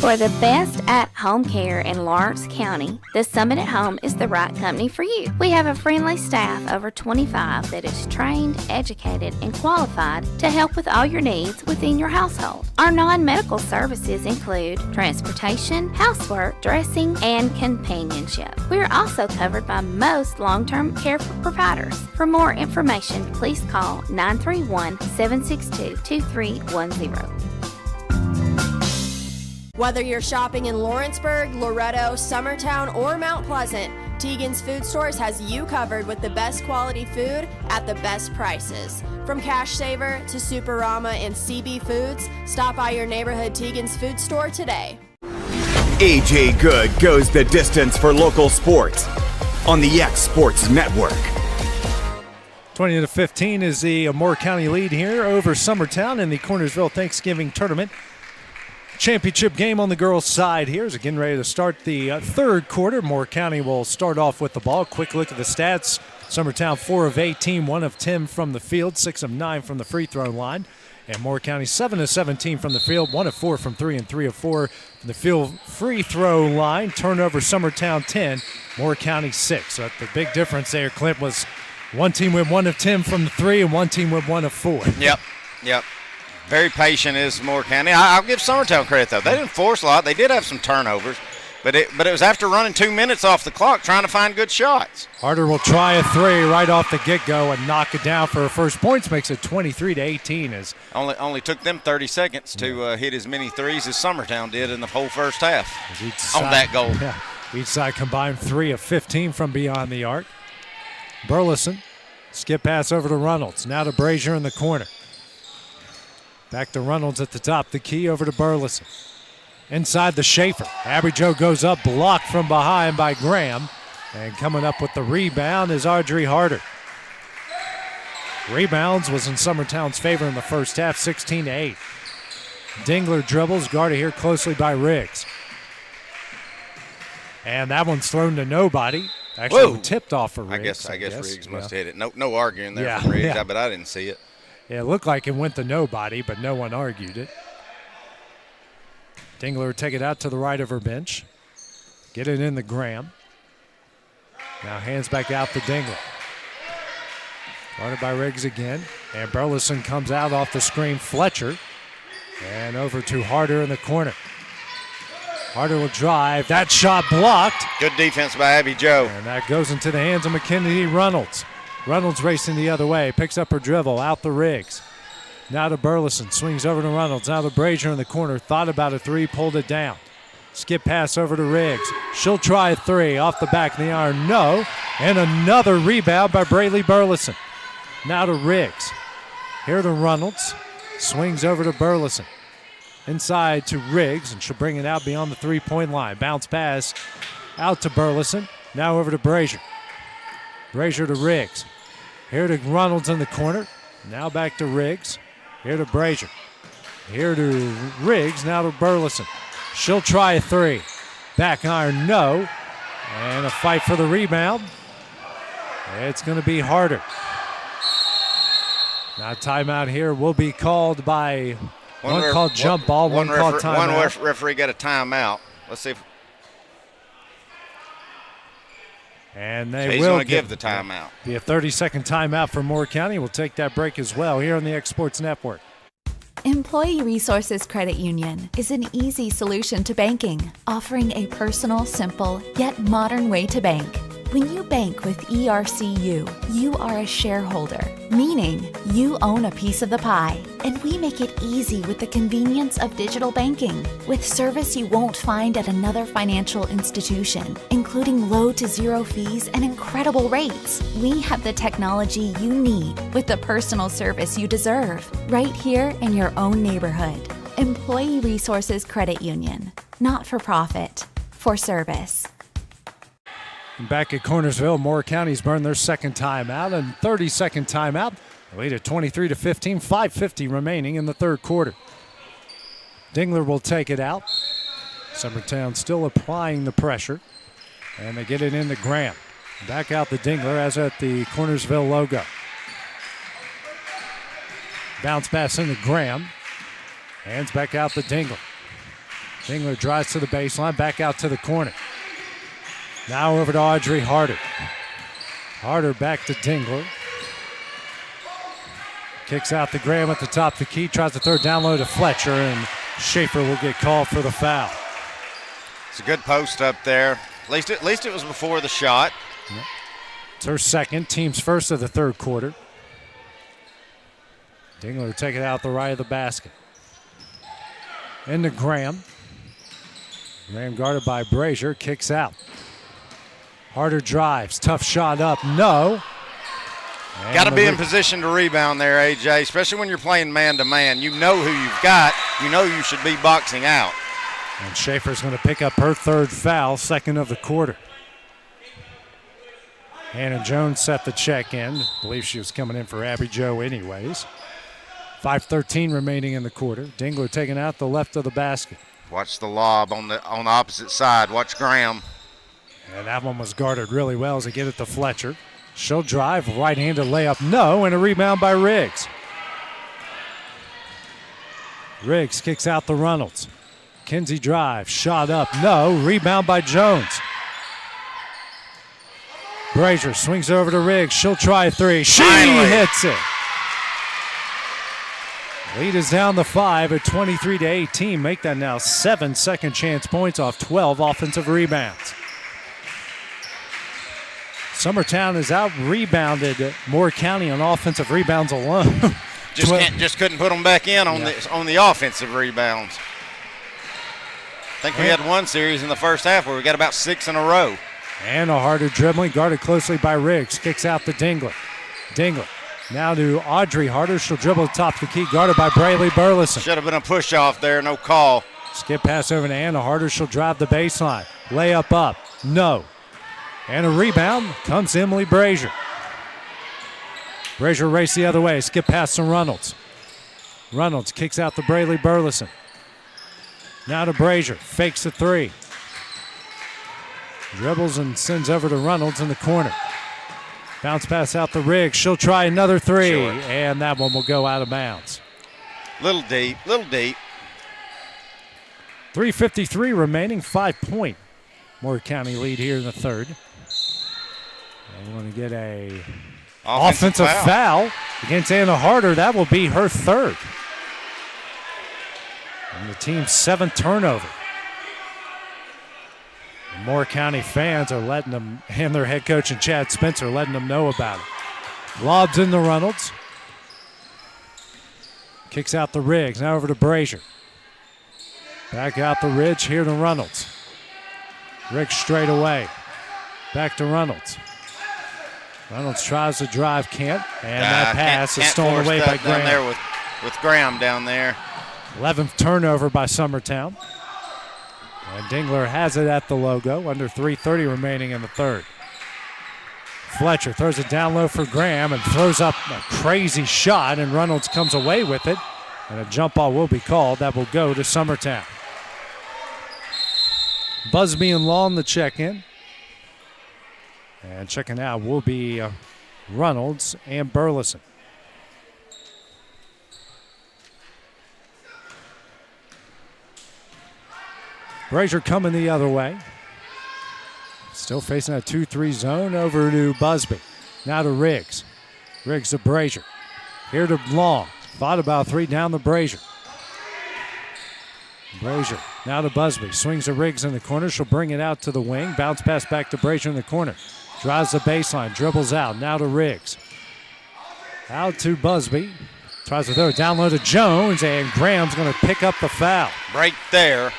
For the best at-home care in Lawrence County, the Summit at Home is the right company for you. We have a friendly staff over 25 that is trained, educated, and qualified to help with all your needs within your household. Our non-medical services include transportation, housework, dressing, and companionship. We are also covered by most long-term care providers. For more information, please call 931-762-2310. Whether you're shopping in Lawrenceburg, Loretto, Summertown, or Mount Pleasant, Tegan's Food Stores has you covered with the best quality food at the best prices. From Cash Saver to Superama and CB Foods, stop by your neighborhood Tegan's Food Store today. AJ Good goes the distance for local sports on the X Sports Network. 20-15 is the Moore County lead here over Summertown in the Cornersville Thanksgiving Tournament. Championship game on the girls' side here is getting ready to start the third quarter. Moore County will start off with the ball. Quick look at the stats. Summertown 4 of 18, 1 of 10 from the field, 6 of 9 from the free throw line. And Moore County 7 of 17 from the field, 1 of 4 from 3 and 3 of 4 from the field free throw line. Turnover Summertown 10, Moore County 6. So the big difference there, Clint, was one team with 1 of 10 from the 3 and one team with 1 of 4. Yep. Very patient is Moore County. I'll give Summertown credit, though. They didn't force a lot. They did have some turnovers, but it was after running 2 minutes off the clock trying to find good shots. Harder will try a three right off the get-go and knock it down for her first points, makes it 23-18. As only took them 30 seconds to hit as many threes as Summertown did in the whole first half on that goal. Yeah, each side combined 3 of 15 from beyond the arc. Burleson, skip pass over to Reynolds. Now to Brazier in the corner. Back to Reynolds at the top. The key over to Burleson. Inside the Schaefer. Abby Jo goes up, blocked from behind by Graham. And coming up with the rebound is Audrey Harder. Rebounds was in Summertown's favor in the first half, 16-8. Dingler dribbles, guarded here closely by Riggs. And that one's thrown to nobody. Actually tipped off for Riggs. I guess Riggs must have hit it. No arguing there from Riggs, but I didn't see it. Yeah, it looked like it went to nobody, but no one argued it. Dingler would take it out to the right of her bench. Get it in the Graham. Now hands back out to Dingler. Guarded by Riggs again. And Burleson comes out off the screen. Fletcher. And over to Harder in the corner. Harder will drive. That shot blocked. Good defense by Abby Jo. And that goes into the hands of McKinney Reynolds. Reynolds racing the other way, picks up her dribble, out the Riggs. Now to Burleson, swings over to Reynolds. Now to Brazier in the corner, thought about a three, pulled it down. Skip pass over to Riggs. She'll try a three, off the back of the iron, no. And another rebound by Braylee Burleson. Now to Riggs. Here to Reynolds, swings over to Burleson. Inside to Riggs, and she'll bring it out beyond the three-point line. Bounce pass out to Burleson, now over to Brazier. Brazier to Riggs. Here to Reynolds in the corner. Now back to Riggs. Here to Brazier. Here to Riggs. Now to Burleson. She'll try a three. Back iron, no. And a fight for the rebound. It's going to be Harder. Now timeout here will be called by one called jump ball, one called timeout. One referee got a timeout. Let's see if And So he's going to give the timeout. Be a 30-second timeout for Moore County. We'll take that break as well here on the X Sports Network. Employee Resources Credit Union is an easy solution to banking, offering a personal, simple, yet modern way to bank. When you bank with ERCU, you are a shareholder, meaning you own a piece of the pie. And we make it easy with the convenience of digital banking, with service you won't find at another financial institution, including low to zero fees and incredible rates. We have the technology you need with the personal service you deserve, right here in your own neighborhood. Employee Resources Credit Union, not for profit, for service. Back at Cornersville, Moore County's burned their second timeout and 30-second timeout. They lead at 23-15, 5:50 remaining in the third quarter. Dingler will take it out. Summertown still applying the pressure, and they get it into Graham. Back out the Dingler as at the Cornersville logo. Bounce pass into Graham. Hands back out the Dingler. Dingler drives to the baseline, back out to the corner. Now over to Audrey Harder. Harder back to Dingler. Kicks out to Graham at the top of the key. Tries to throw down low to Fletcher, and Schaefer will get called for the foul. It's a good post up there. At least it was before the shot. Yep. It's her second, team's first of the third quarter. Dingler will take it out the right of the basket. Into Graham. Graham guarded by Brazier, kicks out. Harder drives, tough shot up, no. Got to be in position to rebound there, AJ, especially when you're playing man-to-man. You know who you've got. You know you should be boxing out. And Schaefer's going to pick up her third foul, second of the quarter. Hannah Jones set the check in. I believe she was coming in for Abby Joe anyways. 5:13 remaining in the quarter. Dingler taking out the left of the basket. Watch the lob on the opposite side. Watch Graham. And that one was guarded really well as they get it to Fletcher. She'll drive, right-handed layup, no, and a rebound by Riggs. Riggs kicks out the Reynolds. Kinsey drives, shot up, no, rebound by Jones. Brazier swings over to Riggs. She'll try a three. She hits it. Lead is down to 5 at 23-18. Make that now 7 second chance points off 12 offensive rebounds. Summertown has out-rebounded Moore County on offensive rebounds alone. just couldn't put them back in on the offensive rebounds. I think we had one series in the first half where we got about 6 in a row. And a Harder dribbling, guarded closely by Riggs. Kicks out to Dingler. Dingler now to Audrey Harder. She'll dribble the top of the key, guarded by Braylee Burleson. Should have been a push-off there, no call. Skip pass over to Anna Harder. She'll drive the baseline. Layup up, no. And a rebound comes Emily Brazier. Brazier race the other way. Skip pass to Reynolds. Reynolds kicks out to Braylee Burleson. Now to Brazier. Fakes a three. Dribbles and sends over to Reynolds in the corner. Bounce pass out to Riggs. She'll try another three. Short. And that one will go out of bounds. Little deep. 3:53 remaining. 5-point Moore County lead here in the third. They want to get a offensive foul against Anna Harder. That will be her third. And the team's 7th turnover. The Moore County fans are letting them, and their head coach and Chad Spencer letting them know about it. Lobs into Reynolds. Kicks out the Riggs. Now over to Brazier. Back out the Ridge here to Reynolds. Riggs straight away. Back to Reynolds. Reynolds tries to drive, can't. And that pass is stolen away by Graham. Down there with Graham down there. 11th turnover by Summertown. And Dingler has it at the logo. Under 3:30 remaining in the third. Fletcher throws it down low for Graham and throws up a crazy shot, and Reynolds comes away with it. And a jump ball will be called. That will go to Summertown. Busby and Long the check-in. And checking out will be Reynolds and Burleson. Brazier coming the other way. Still facing a 2-3 zone. Over to Busby. Now to Riggs. Riggs to Brazier. Here to Long. Thought about 3 down to Brazier. Brazier now to Busby. Swings to Riggs in the corner. She'll bring it out to the wing. Bounce pass back to Brazier in the corner. Drives the baseline. Dribbles out. Now to Riggs. Out to Busby. Tries to throw it down low to Jones, and Graham's going to pick up the foul. Right there.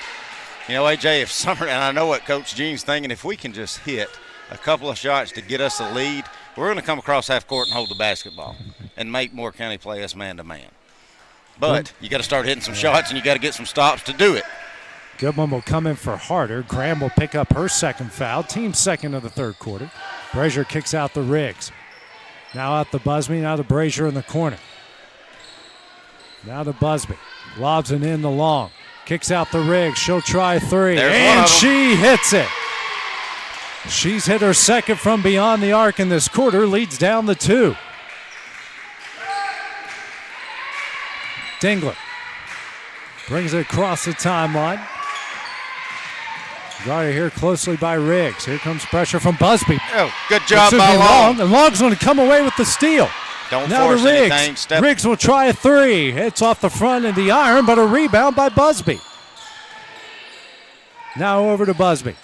You know, AJ, if Summer, and I know what Coach Gene's thinking, if we can just hit a couple of shots to get us a lead, we're going to come across half court and hold the basketball and make Moore County play us man-to-man. But you got to start hitting some shots, and you got to get some stops to do it. Goodwin will come in for Harder. Graham will pick up her second foul, team second of the third quarter. Brazier kicks out the Riggs. Now out to Busby, now to Brazier in the corner. Now to Busby. Lobs it in the Long. Kicks out the Riggs. She'll try 3. And she hits it. She's hit her second from beyond the arc in this quarter. Leads down to 2. Dingler brings it across the timeline. Guarded here closely by Riggs. Here comes pressure from Busby. Oh, good job by Long. And Long's going to come away with the steal. Don't now force to Riggs. anything. Riggs will try a 3. Hits off the front of the iron, but a rebound by Busby. Now over to Busby.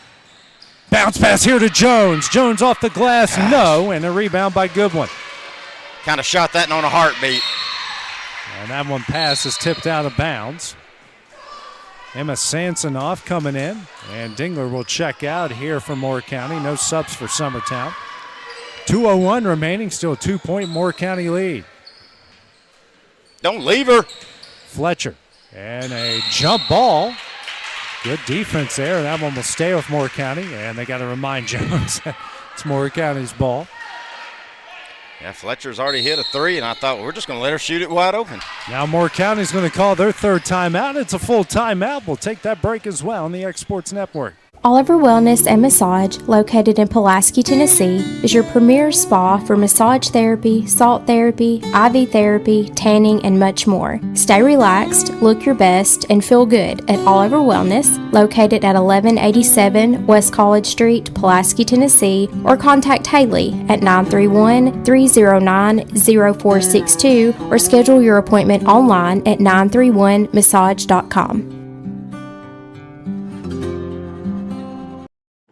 Bounce pass here to Jones. Jones off the glass, no, and a rebound by Goodwin. Kind of shot that on a heartbeat. And that one pass is tipped out of bounds. Emma Sansonoff coming in, and Dingler will check out here for Moore County. No subs for Summertown. 2:01 remaining, still a 2-point Moore County lead. Don't leave her. Fletcher, and a jump ball. Good defense there. That one will stay with Moore County, and they got to remind Jones it's Moore County's ball. Yeah, Fletcher's already hit a 3, and I thought, well, we're just going to let her shoot it wide open. Now Moore County's going to call their third timeout. It's a full timeout. We'll take that break as well on the X Sports Network. Oliver Wellness and Massage, located in Pulaski, Tennessee, is your premier spa for massage therapy, salt therapy, IV therapy, tanning, and much more. Stay relaxed, look your best, and feel good at Oliver Wellness, located at 1187 West College Street, Pulaski, Tennessee, or contact Haley at 931-309-0462 or schedule your appointment online at 931massage.com.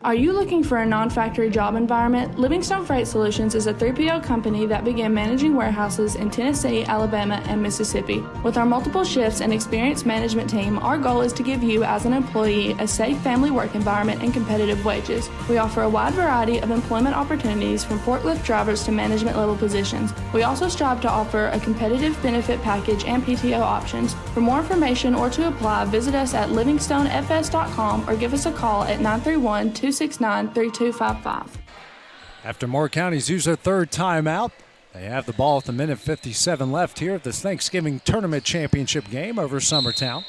Are you looking for a non-factory job environment? Livingstone Freight Solutions is a 3PL company that began managing warehouses in Tennessee, Alabama, and Mississippi. With our multiple shifts and experienced management team, our goal is to give you, as an employee, a safe family work environment and competitive wages. We offer a wide variety of employment opportunities from forklift drivers to management level positions. We also strive to offer a competitive benefit package and PTO options. For more information or to apply, visit us at livingstonefs.com or give us a call at 931-269-3255. After Moore County's used their third timeout, they have the ball with 1:57 left here at this Thanksgiving Tournament Championship game over Summertown.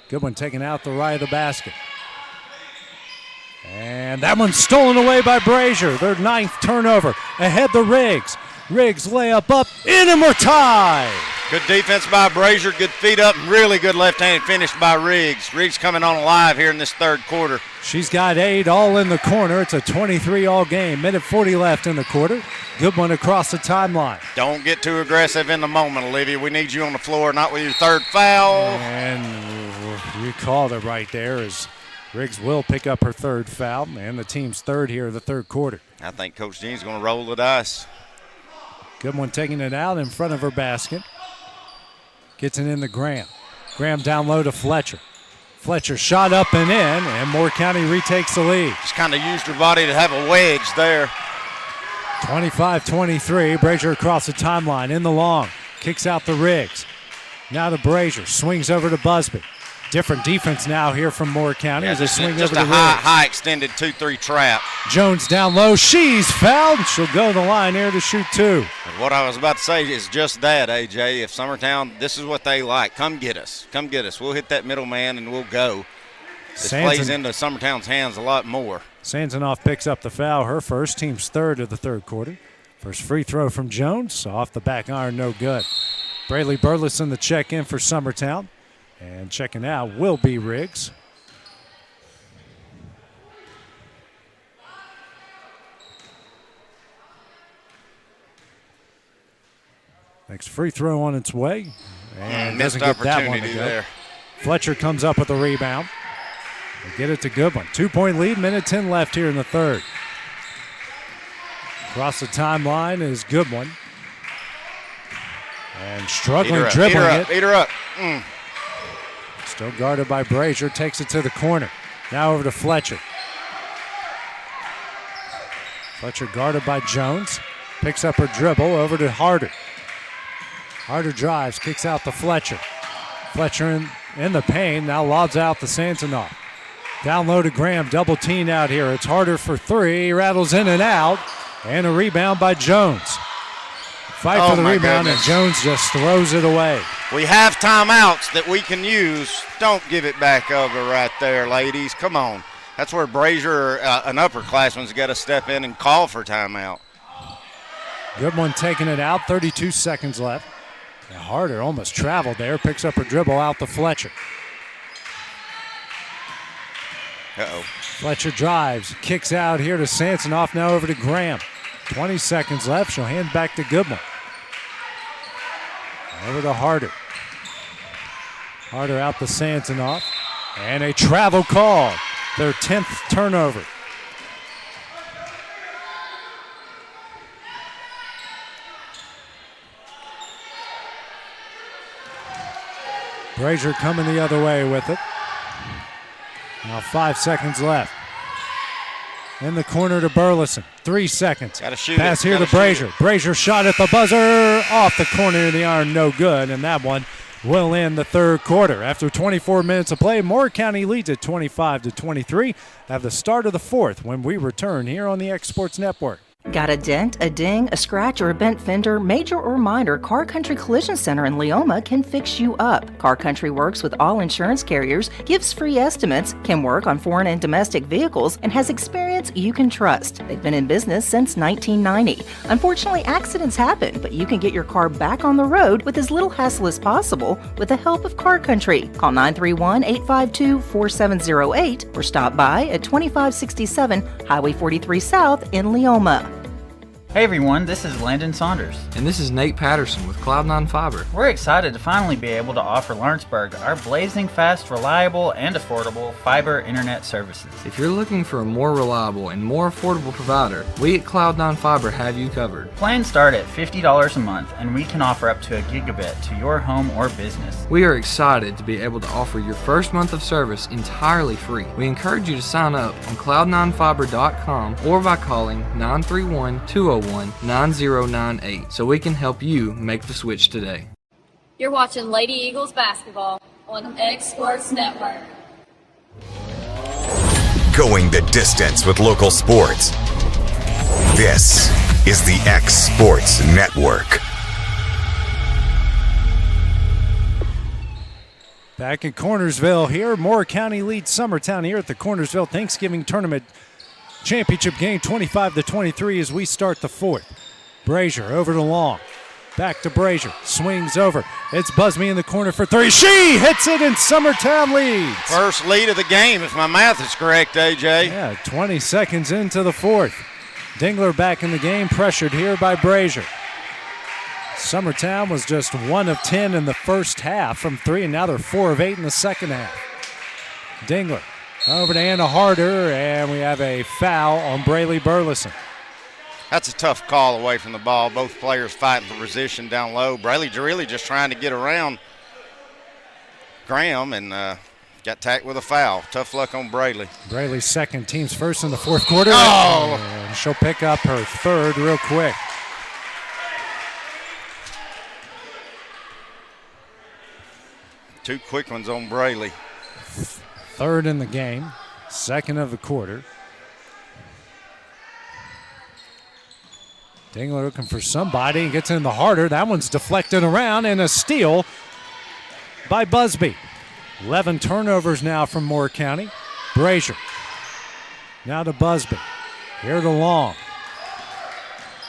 Goodwin taking out the right of the basket. And that one's stolen away by Brazier. Their 9th turnover. Ahead to Riggs. Riggs layup up, in and we're tied. Good defense by Brazier, good feet up, and really good left-handed finish by Riggs. Riggs coming on alive here in this third quarter. She's got 8 all in the corner. It's a 23-all game. 1:40 left in the quarter. Good one across the timeline. Don't get too aggressive in the moment, Olivia. We need you on the floor, not with your third foul. And you called it right there as Riggs will pick up her third foul and the team's third here in the third quarter. I think Coach Gene's going to roll the dice. Good one taking it out in front of her basket. Gets it in to Graham. Graham down low to Fletcher. Fletcher shot up and in, and Moore County retakes the lead. Just kind of used her body to have a wedge there. 25-23, Brazier across the timeline in the long. Kicks out the Riggs. Now to Brazier, swings over to Busby. Different defense now here from Moore County as they swing over to Riggs. Just a high extended 2-3 trap. Jones down low, she's fouled. She'll go to the line here to shoot 2. And what I was about to say is just that, AJ. If Summertown, this is what they like. Come get us. Come get us. We'll hit that middle man and we'll go. This plays into Summertown's hands a lot more. Sansonoff picks up the foul, her first, team's third of the third quarter. First free throw from Jones, off the back iron, no good. Braylee Burleson the check in for Summertown. And checking out will be Riggs. Next free throw on its way. And missed doesn't get that one to opportunity go. there. Fletcher comes up with a rebound. They get it to Goodwin. 2-point lead, minute 10 left here in the third. Across the timeline is Goodwin. And struggling dribbling it. Eat her up. Still guarded by Brazier. Takes it to the corner. Now over to Fletcher. Fletcher guarded by Jones. Picks up her dribble over to Harder. Harder drives, kicks out to Fletcher. Fletcher in the paint, now lobs out to Santinov. Down low to Graham, double team out here. It's Harder for three, rattles in and out, and a rebound by Jones. Fight for the rebound, and Jones just throws it away. We have timeouts that we can use. Don't give it back over right there, ladies. Come on. That's where Brazier, an upperclassman's got to step in and call for timeout. Good one taking it out, 32 seconds left. And Harder almost traveled there, picks up her dribble out to Fletcher. Fletcher drives, kicks out here to Sansonoff, now over to Graham. 20 seconds left, she'll hand back to Goodwin. Over to Harder. Harder out to Sansonoff. And a travel call, their 10th turnover. Brazier coming the other way with it. Now 5 seconds left. In the corner to Burleson. 3 seconds. Gotta shoot Pass here to Brazier. Brazier shot at the buzzer. Off the corner of the iron, no good. And that one will end the third quarter. After 24 minutes of play, Moore County leads at 25-23. Have the start of the fourth when we return here on the X Sports Network. Got a dent, a ding, a scratch, or a bent fender? Major or minor, Car Country Collision Center in Leoma can fix you up. Car Country works with all insurance carriers, gives free estimates, can work on foreign and domestic vehicles, and has experience you can trust. They've been in business since 1990. Unfortunately, accidents happen, but you can get your car back on the road with as little hassle as possible with the help of Car Country. Call 931-852-4708 or stop by at 2567 Highway 43 South in Leoma. Hey everyone, this is Landon Saunders. And this is Nate Patterson with Cloud9 Fiber. We're excited to finally be able to offer Lawrenceburg our blazing fast, reliable, and affordable fiber internet services. If you're looking for a more reliable and more affordable provider, we at Cloud9 Fiber have you covered. Plans start at $50 a month, and we can offer up to a gigabit to your home or business. We are excited to be able to offer your first month of service entirely free. We encourage you to sign up on cloud9fiber.com or by calling 931-201-9098 so we can help you make the switch today. You're watching Lady Eagles basketball on X Sports Network. Going the distance with local sports. This is the X Sports Network. Back in Cornersville here, Moore County leads Summertown here at the Cornersville Thanksgiving Tournament Championship game, 25-23 as we start the fourth. Brazier over to Long. Back to Brazier. Swings over. It's Busby in the corner for three. She hits it and Summertown leads. First lead of the game, if my math is correct, AJ. Yeah, 20 seconds into the fourth. Dingler back in the game, pressured here by Brazier. Summertown was just 1 of 10 in the first half from three, and now they're 4 of 8 in the second half. Dingler over to Anna Harder, and we have a foul on Braylee Burleson. That's a tough call away from the ball. Both players fighting for position down low. Braylee really just trying to get around Graham and got tacked with a foul. Tough luck on Braylee. Braylee's second, team's first in the fourth quarter. Oh! And she'll pick up her third real quick. Two quick ones on Braylee. Third in the game, second of the quarter. Dingler looking for somebody and gets in the Harder. That one's deflected around and a steal by Busby. 11 turnovers now from Moore County. Brazier. Now to Busby. Here to Long.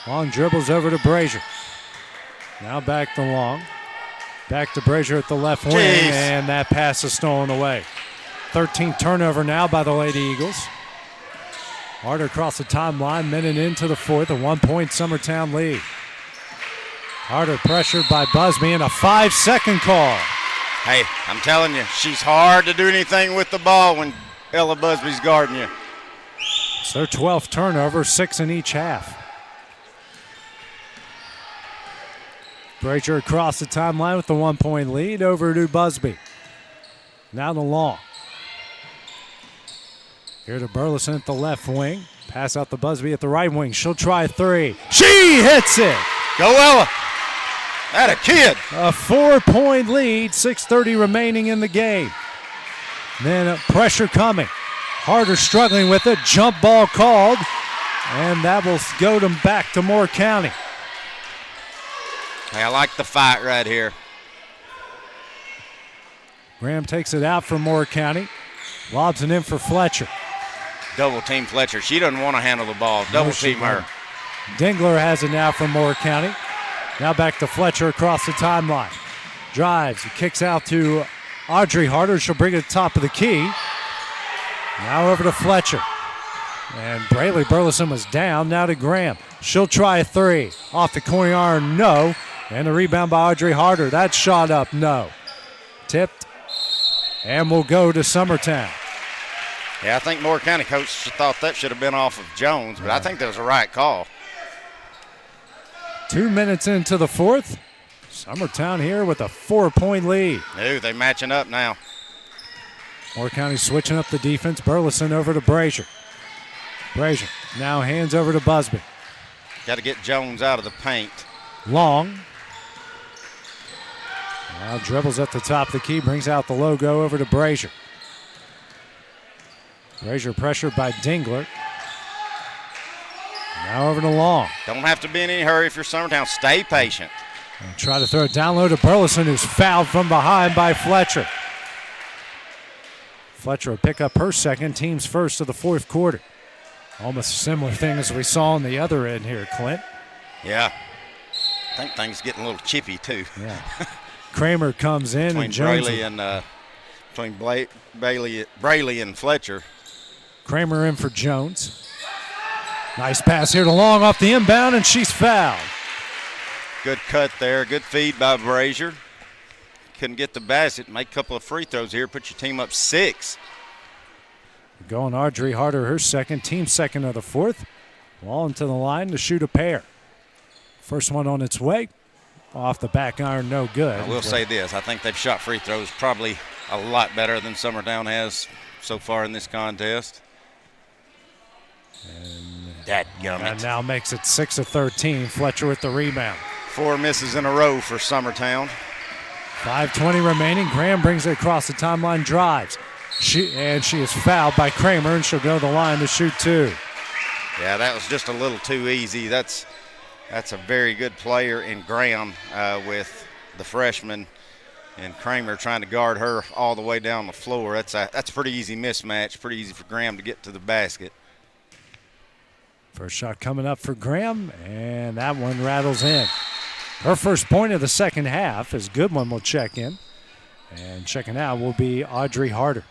Long dribbles over to Brazier. Now back to Long. Back to Brazier at the left wing, and that pass is stolen away. 13th turnover now by the Lady Eagles. Harder across the timeline, minute into the fourth, a 1-point Summertown lead. Harder pressured by Busby and a 5-second call. Hey, I'm telling you, she's hard to do anything with the ball when Ella Busby's guarding you. It's their 12th turnover, 6 in each half. Brazier across the timeline with the 1-point lead over to Busby. Now to Long. Here to Burleson at the left wing. Pass out to Busby at the right wing. She'll try 3. She hits it! Go Ella! That a kid! A 4-point lead, 6:30 remaining in the game. Then pressure coming. Harder struggling with it. Jump ball called. And that will go them back to Moore County. Hey, I like the fight right here. Graham takes it out for Moore County. Lobs it in for Fletcher. Double team Fletcher. She doesn't want to handle the ball. Double team her. Dingler has it now for Moore County. Now back to Fletcher across the timeline. Drives, kicks out to Audrey Harder. She'll bring it to the top of the key. Now over to Fletcher. And Braley Burleson was down. Now to Graham. She'll try a 3. Off the corner iron, no. And the rebound by Audrey Harder. That shot up, no. Tipped. And we'll go to Summertown. Yeah, I think Moore County coach thought that should have been off of Jones, but I think that was a right call. 2 minutes into the fourth. Summertown here with a 4-point lead. Ooh, they're matching up now. Moore County switching up the defense. Burleson over to Brazier. Brazier now hands over to Busby. Got to get Jones out of the paint. Long. Now dribbles at the top of the key, brings out the logo over to Brazier. Brazier pressured by Dingler. Now over to Long. Don't have to be in any hurry if you're Summertown. Stay patient. And try to throw it down low to Burleson, who's fouled from behind by Fletcher. Fletcher will pick up her second, team's first of the fourth quarter. Almost a similar thing as we saw on the other end here, Clint. Yeah. I think things getting a little chippy, too. Yeah. Kramer comes in. Between and Jones Braley and Fletcher. Kramer in for Jones. Nice pass here to Long off the inbound, and she's fouled. Good cut there. Good feed by Brazier. Couldn't get the basket. Make a couple of free throws here. Put your team up 6. Going Audrey Harder, her second, team second of the fourth. Long to the line to shoot a pair. First one on its way. Off the back iron, no good. I will say this. I think they've shot free throws probably a lot better than Summertown has so far in this contest. And now makes it 6 of 13. Fletcher with the rebound. 4 misses in a row for Summertown. 5:20 remaining. Graham brings it across the timeline, drives. She is fouled by Kramer, and she'll go to the line to shoot 2. Yeah, that was just a little too easy. That's a very good player in Graham with the freshman, and Kramer trying to guard her all the way down the floor. That's a pretty easy mismatch. Pretty easy for Graham to get to the basket. First shot coming up for Graham, and that one rattles in. Her first point of the second half as Goodwin will check in. And checking out will be Audrey Harder.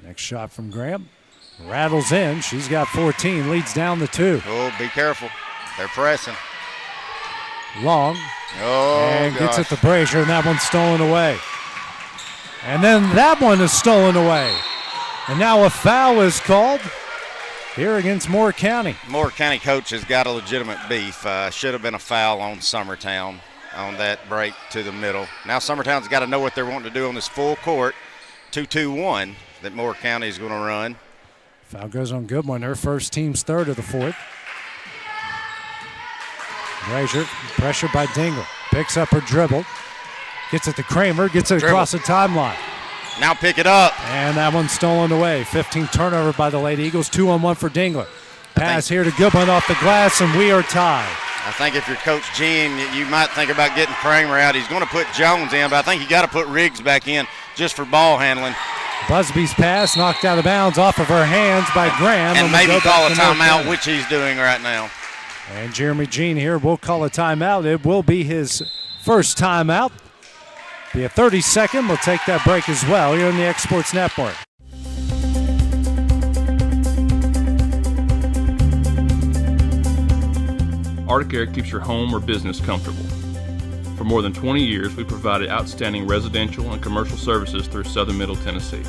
Next shot from Graham. Rattles in. She's got 14. Leads down to 2. Oh, be careful. They're pressing. Long. Oh, and gosh. gets it to Brazier, and that one's stolen away. And then that one is stolen away. And now a foul is called here against Moore County. Moore County coach has got a legitimate beef. Should have been a foul on Summertown on that break to the middle. Now Summertown's got to know what they're wanting to do on this full court 2-2-1 that Moore County is going to run. Foul goes on Goodwin, her first, team's third of the fourth. Brazier, pressured by Dingle. Picks up her dribble. Gets it to Kramer, gets it across the timeline. Now pick it up. And that one's stolen away. 15 turnover by the Lady Eagles. 2-on-1 for Dingler. Pass here to Goodwin off the glass, and we are tied. I think if you're Coach Gene, you might think about getting Kramer out. He's going to put Jones in, but I think you got to put Riggs back in just for ball handling. Busby's pass knocked out of bounds off of her hands by Graham. And maybe call a timeout, which he's doing right now. And Jeremy Jean here will call a timeout. It will be his first timeout. Be a 30-second. We'll take that break as well here on the X Sports Network. Arctic Air keeps your home or business comfortable. For more than 20 years, we provided outstanding residential and commercial services through southern Middle Tennessee.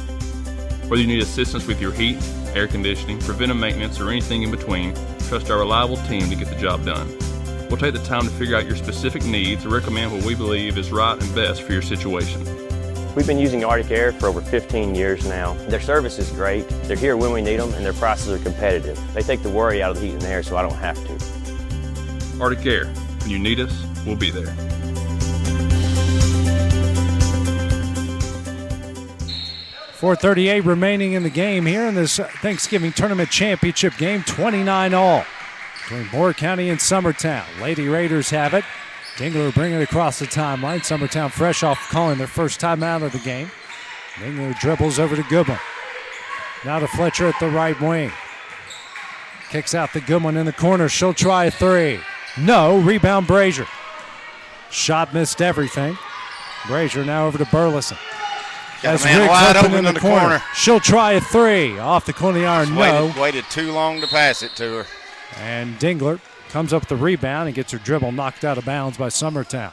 Whether you need assistance with your heat, air conditioning, preventive maintenance, or anything in between, trust our reliable team to get the job done. We'll take the time to figure out your specific needs and recommend what we believe is right and best for your situation. We've been using Arctic Air for over 15 years now. Their service is great, they're here when we need them, and their prices are competitive. They take the worry out of the heat and air so I don't have to. Arctic Air, when you need us, we'll be there. .438 remaining in the game here in this Thanksgiving Tournament Championship game, 29-all between Moore County and Summertown. Lady Raiders have it. Dingler bringing it across the timeline. Summertown fresh off calling their first time out of the game. Dingler dribbles over to Goodwin. Now to Fletcher at the right wing. Kicks out the Goodwin in the corner. She'll try a three. No. Rebound Brazier. Shot missed everything. Brazier now over to Burleson. Got a man wide open in the corner. She'll try a three. Off the corner of the iron, no. Waited too long to pass it to her. And Dingler comes up with the rebound and gets her dribble knocked out of bounds by Summertown.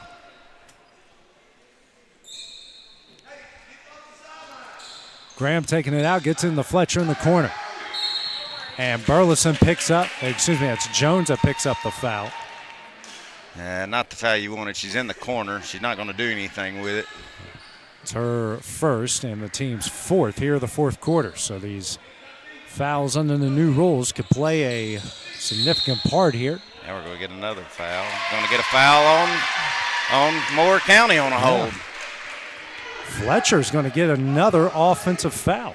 Graham taking it out, gets in the Fletcher in the corner. And Burleson picks up, it's Jones that picks up the foul. Not the foul you wanted. She's in the corner. She's not going to do anything with it. It's her first and the team's fourth here in the fourth quarter. So these fouls under the new rules could play a significant part here. Now we're going to get another foul. Going to get a foul on Moore County on a hold. Fletcher's going to get another offensive foul.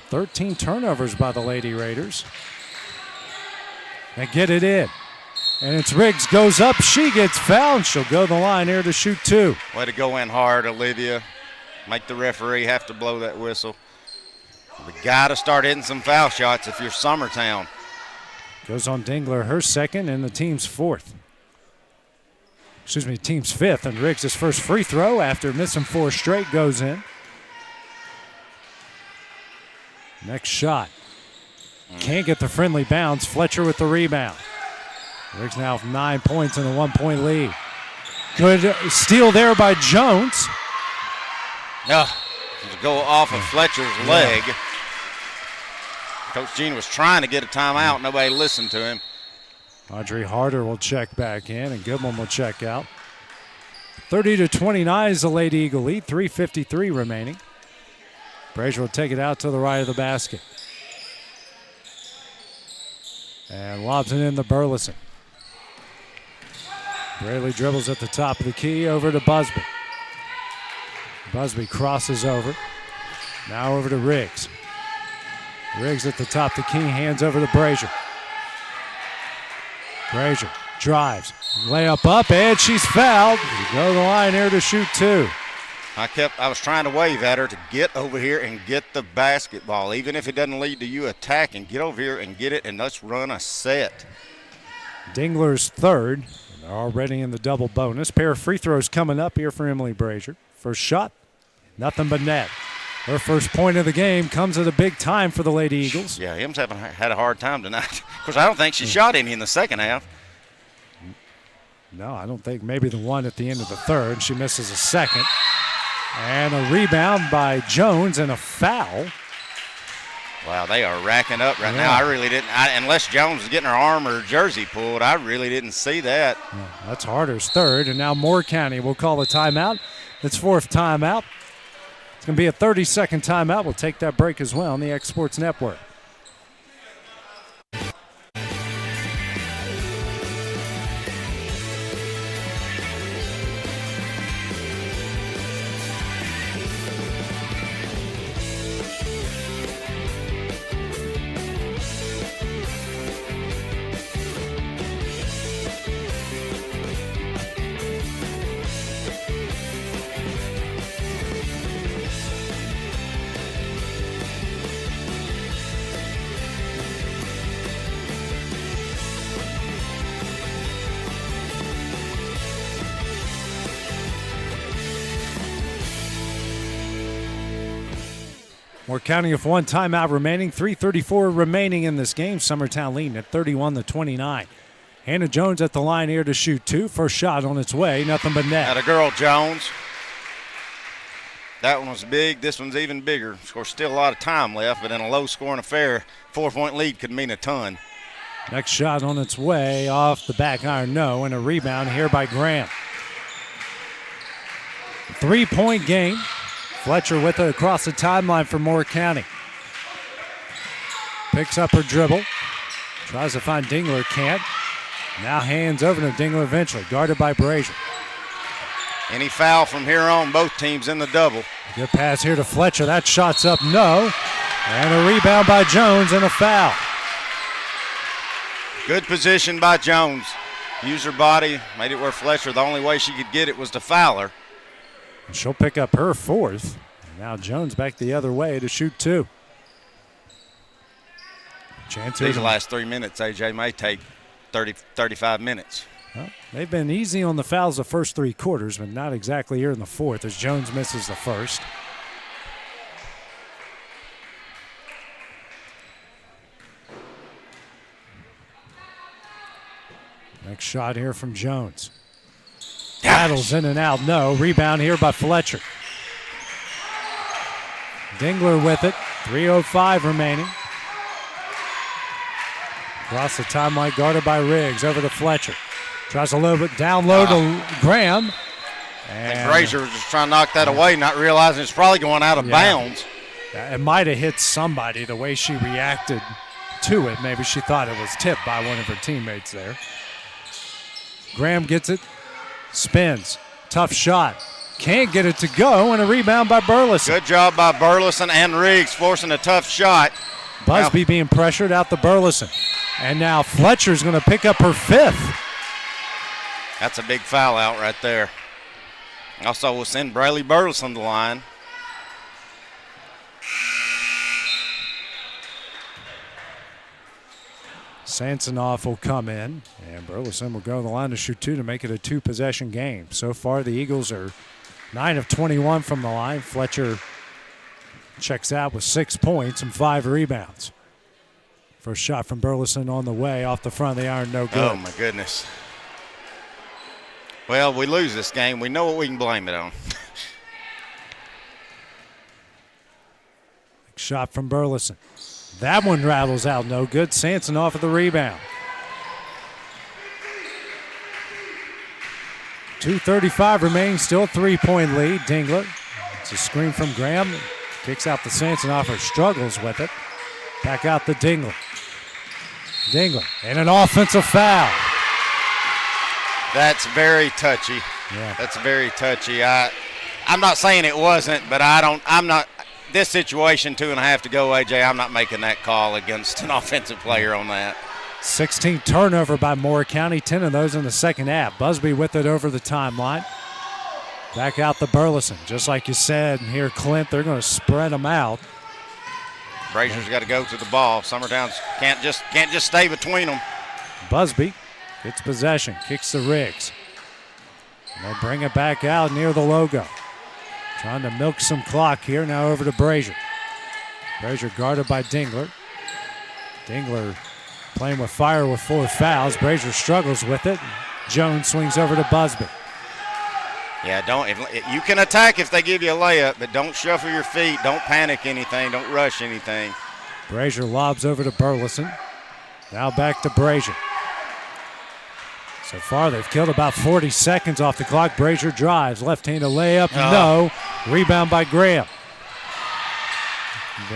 13 turnovers by the Lady Raiders. And get it in. And it's Riggs goes up. She gets fouled. She'll go to the line here to shoot two. Way to go in hard, Olivia. Make the referee have to blow that whistle. We got to start hitting some foul shots if you're Summertown. Goes on Dingler, her second, and the team's fourth. Team's fifth. And Riggs' first free throw after missing four straight goes in. Next shot. Can't get the friendly bounce. Fletcher with the rebound. Riggs now with 9 points and a 1 point lead. Good steal there by Jones. To go off of Fletcher's leg. Coach Gene was trying to get a timeout. Nobody listened to him. Audrey Harder will check back in and Goodwin will check out. 30-29 is the Lady Eagle lead. 3:53 remaining. Brazier will take it out to the right of the basket. And lobs it in to Burleson. Braley dribbles at the top of the key over to Busby. Busby crosses over. Now over to Riggs. Riggs at the top of the key, hands over to Brazier. Brazier drives. Layup up, and she's fouled. Go to the line here to shoot two. I was trying to wave at her to get over here and get the basketball. Even if it doesn't lead to you attacking, get over here and get it, and let's run a set. Dingler's third. They're already in the double bonus. Pair of free throws coming up here for Emily Brazier. First shot, nothing but net. Her first point of the game comes at a big time for the Lady Eagles. Yeah, Em's had a hard time tonight. Of course, I don't think she shot any in the second half. No, I don't think. Maybe the one at the end of the third. She misses a second. And a rebound by Jones and a foul. Wow, they are racking up right now. I really didn't, unless Jones was getting her arm or jersey pulled, I really didn't see that. Yeah, that's Harder's third, and now Moore County will call a timeout. It's fourth timeout. It's going to be a 30-second timeout. We'll take that break as well on the X Sports Network. Moore County with one timeout remaining, 3:34 remaining in this game. Summertown leading at 31-29. Hannah Jones at the line here to shoot two. First shot on its way, nothing but net. Got a girl, Jones. That one was big. This one's even bigger. Of course, still a lot of time left, but in a low-scoring affair, 4-point lead could mean a ton. Next shot on its way, off the back iron, no, and a rebound here by Graham. 3-point game. Fletcher with it across the timeline for Moore County. Picks up her dribble. Tries to find Dingler, can't. Now hands over to Dingler eventually, guarded by Brazier. Any foul from here on, both teams in the double. Good pass here to Fletcher. That shot's up, no. And a rebound by Jones and a foul. Good position by Jones. Used her body, made it where Fletcher, the only way she could get it was to foul her. And she'll pick up her fourth. And now Jones back the other way to shoot two. Chance These last 3 minutes, AJ, may take 35 minutes. Well, they've been easy on the fouls the first three quarters, but not exactly here in the fourth as Jones misses the first. Next shot here from Jones. Battles in and out, no. Rebound here by Fletcher. Dingler with it, 3:05 remaining. Across the timeline, guarded by Riggs, over to Fletcher. Tries to load it down low to Graham. And Brazier was just trying to knock that away, not realizing it's probably going out of bounds. It might have hit somebody the way she reacted to it. Maybe she thought it was tipped by one of her teammates there. Graham gets it, spins, tough shot. Can't get it to go, and a rebound by Burleson. Good job by Burleson and Riggs forcing a tough shot. Busby being pressured out to Burleson. And now Fletcher's going to pick up her fifth. That's a big foul out right there. Also, we'll send Braley Burleson to the line. Sansonoff will come in, and Burleson will go to the line to shoot two to make it a two-possession game. So far, the Eagles are 9 of 21 from the line. Fletcher checks out with 6 points and 5 rebounds. First shot from Burleson on the way, off the front of the iron, no good. Oh, my goodness. Well, we lose this game. We know what we can blame it on. Shot from Burleson. That one rattles out, no good. Sansonoff of the rebound. 2:35 remaining, still a 3-point lead. Dingler. It's a screen from Graham. Kicks out the Sansonoff, or struggles with it. Back out the Dingler. Dingler, and an offensive foul. That's very touchy. Yeah. That's very touchy. I'm not saying it wasn't, but I'm not. This situation, 2.5 to go, AJ, I'm not making that call against an offensive player on that. 16th turnover by Moore County, 10 of those in the second half. Busby with it over the timeline. Back out the Burleson. Just like you said, and here, Clint, they're going to spread them out. Brazier's got to go to the ball. Summertown can't just stay between them. Busby gets possession, kicks the Riggs. And they'll bring it back out near the logo. Trying to milk some clock here. Now over to Brazier. Brazier guarded by Dingler. Dingler playing with fire with 4 fouls. Brazier struggles with it. Jones swings over to Busby. Yeah, you can attack if they give you a layup, but don't shuffle your feet. Don't panic anything. Don't rush anything. Brazier lobs over to Burleson. Now back to Brazier. So far, they've killed about 40 seconds off the clock. Brazier drives. Left-handed layup, no. Rebound by Graham.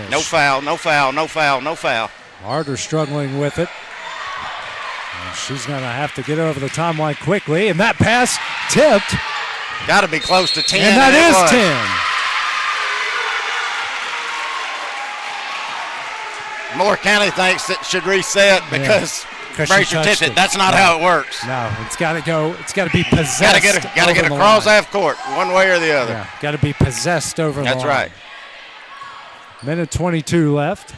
No foul, no foul, no foul, no foul. Harder struggling with it. And she's going to have to get over the timeline quickly. And that pass tipped. Got to be close to 10. And that is 10. Moore County thinks it should reset because Brazier tipped it. That's not how it works. No, it's got to go. It's got to be possessed. Got to get across half court, one way or the other. Yeah, got to be possessed over the line. That's right. Minute 22 left.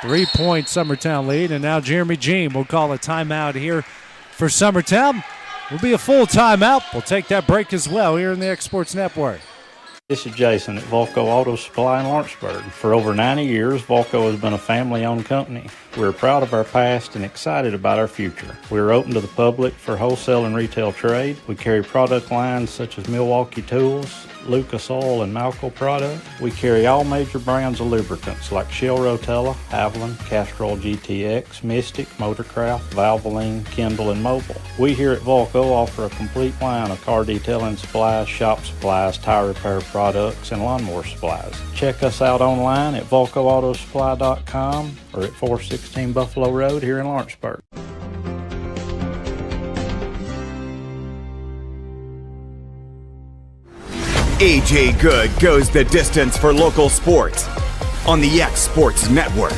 3-point Summertown lead, and now Jeremy Jean will call a timeout here for Summertown. Will be a full timeout. We'll take that break as well here in the X Sports Network. This is Jason at Volco Auto Supply in Lawrenceburg. For over 90 years, Volco has been a family-owned company. We're proud of our past and excited about our future. We are open to the public for wholesale and retail trade. We carry product lines such as Milwaukee Tools, Lucas Oil, and Malco product. We carry all major brands of lubricants like Shell Rotella, Haviland, Castrol GTX, Mystic, Motorcraft, Valvoline, Kendall, and Mobil. We here at Volco offer a complete line of car detailing supplies, shop supplies, tire repair products, and lawnmower supplies. Check us out online at VolcoAutosupply.com or at 416 Buffalo Road here in Lawrenceburg. AJ Good goes the distance for local sports on the X Sports Network.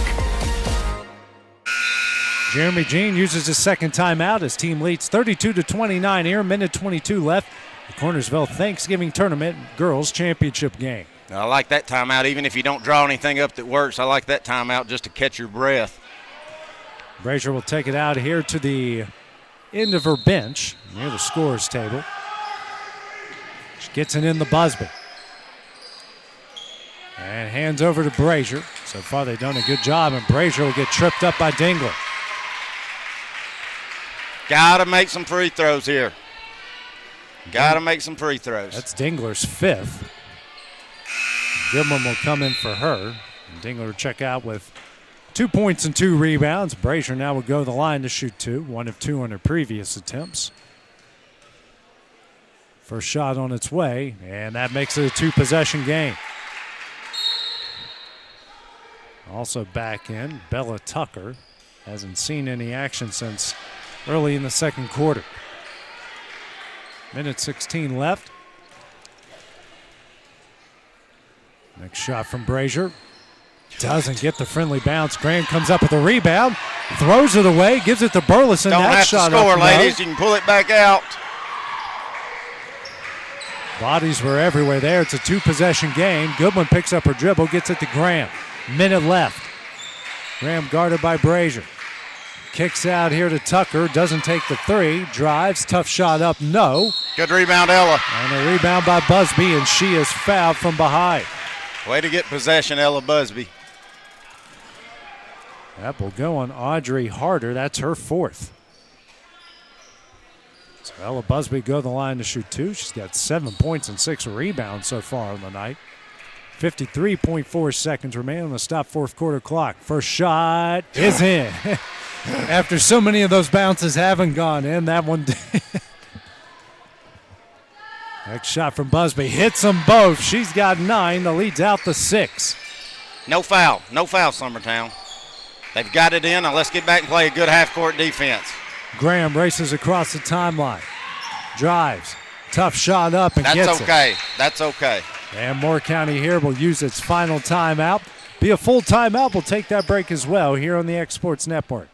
Jeremy Jean uses his second timeout. His team leads 32-29 here. Minute 22 left. The Cornersville Thanksgiving Tournament Girls Championship game. I like that timeout. Even if you don't draw anything up that works, I like that timeout just to catch your breath. Brazier will take it out here to the end of her bench near the scorer's table. She gets it in the Busby. And hands over to Brazier. So far they've done a good job, and Brazier will get tripped up by Dingler. Got to make some free throws here. Got to make some free throws. That's Dingler's fifth. Goodman will come in for her. And Dingler will check out with 2 points and 2 rebounds. Brazier now will go to the line to shoot 2, 1 of 2 on her previous attempts. First shot on its way, and that makes it a 2-possession game. Also back in, Bella Tucker hasn't seen any action since early in the second quarter. Minute 16 left. Next shot from Brazier. Doesn't get the friendly bounce. Graham comes up with a rebound, throws it away, gives it to Burleson. Don't that have shot to score, up ladies. You can pull it back out. Bodies were everywhere there. It's a 2-possession game. Goodman picks up her dribble, gets it to Graham. Minute left. Graham guarded by Brazier. Kicks out here to Tucker. Doesn't take the 3. Drives. Tough shot up. No. Good rebound, Ella. And a rebound by Busby, and she is fouled from behind. Way to get possession, Ella Busby. That will go on Audrey Harder. That's her 4th. So Ella Busby go to the line to shoot 2. She's got 7 points and 6 rebounds so far on the night. 53.4 seconds remain on the stop fourth quarter clock. First shot is in. After so many of those bounces haven't gone in, that one did. Next shot from Busby. Hits them both. She's got 9. The lead's out to 6. No foul. No foul, Summertown. They've got it in. Now let's get back and play a good half-court defense. Graham races across the timeline. Drives. Tough shot up and gets it. That's okay. That's okay. And Moore County here will use its final timeout. Be a full timeout. We'll take that break as well here on the X Sports Network.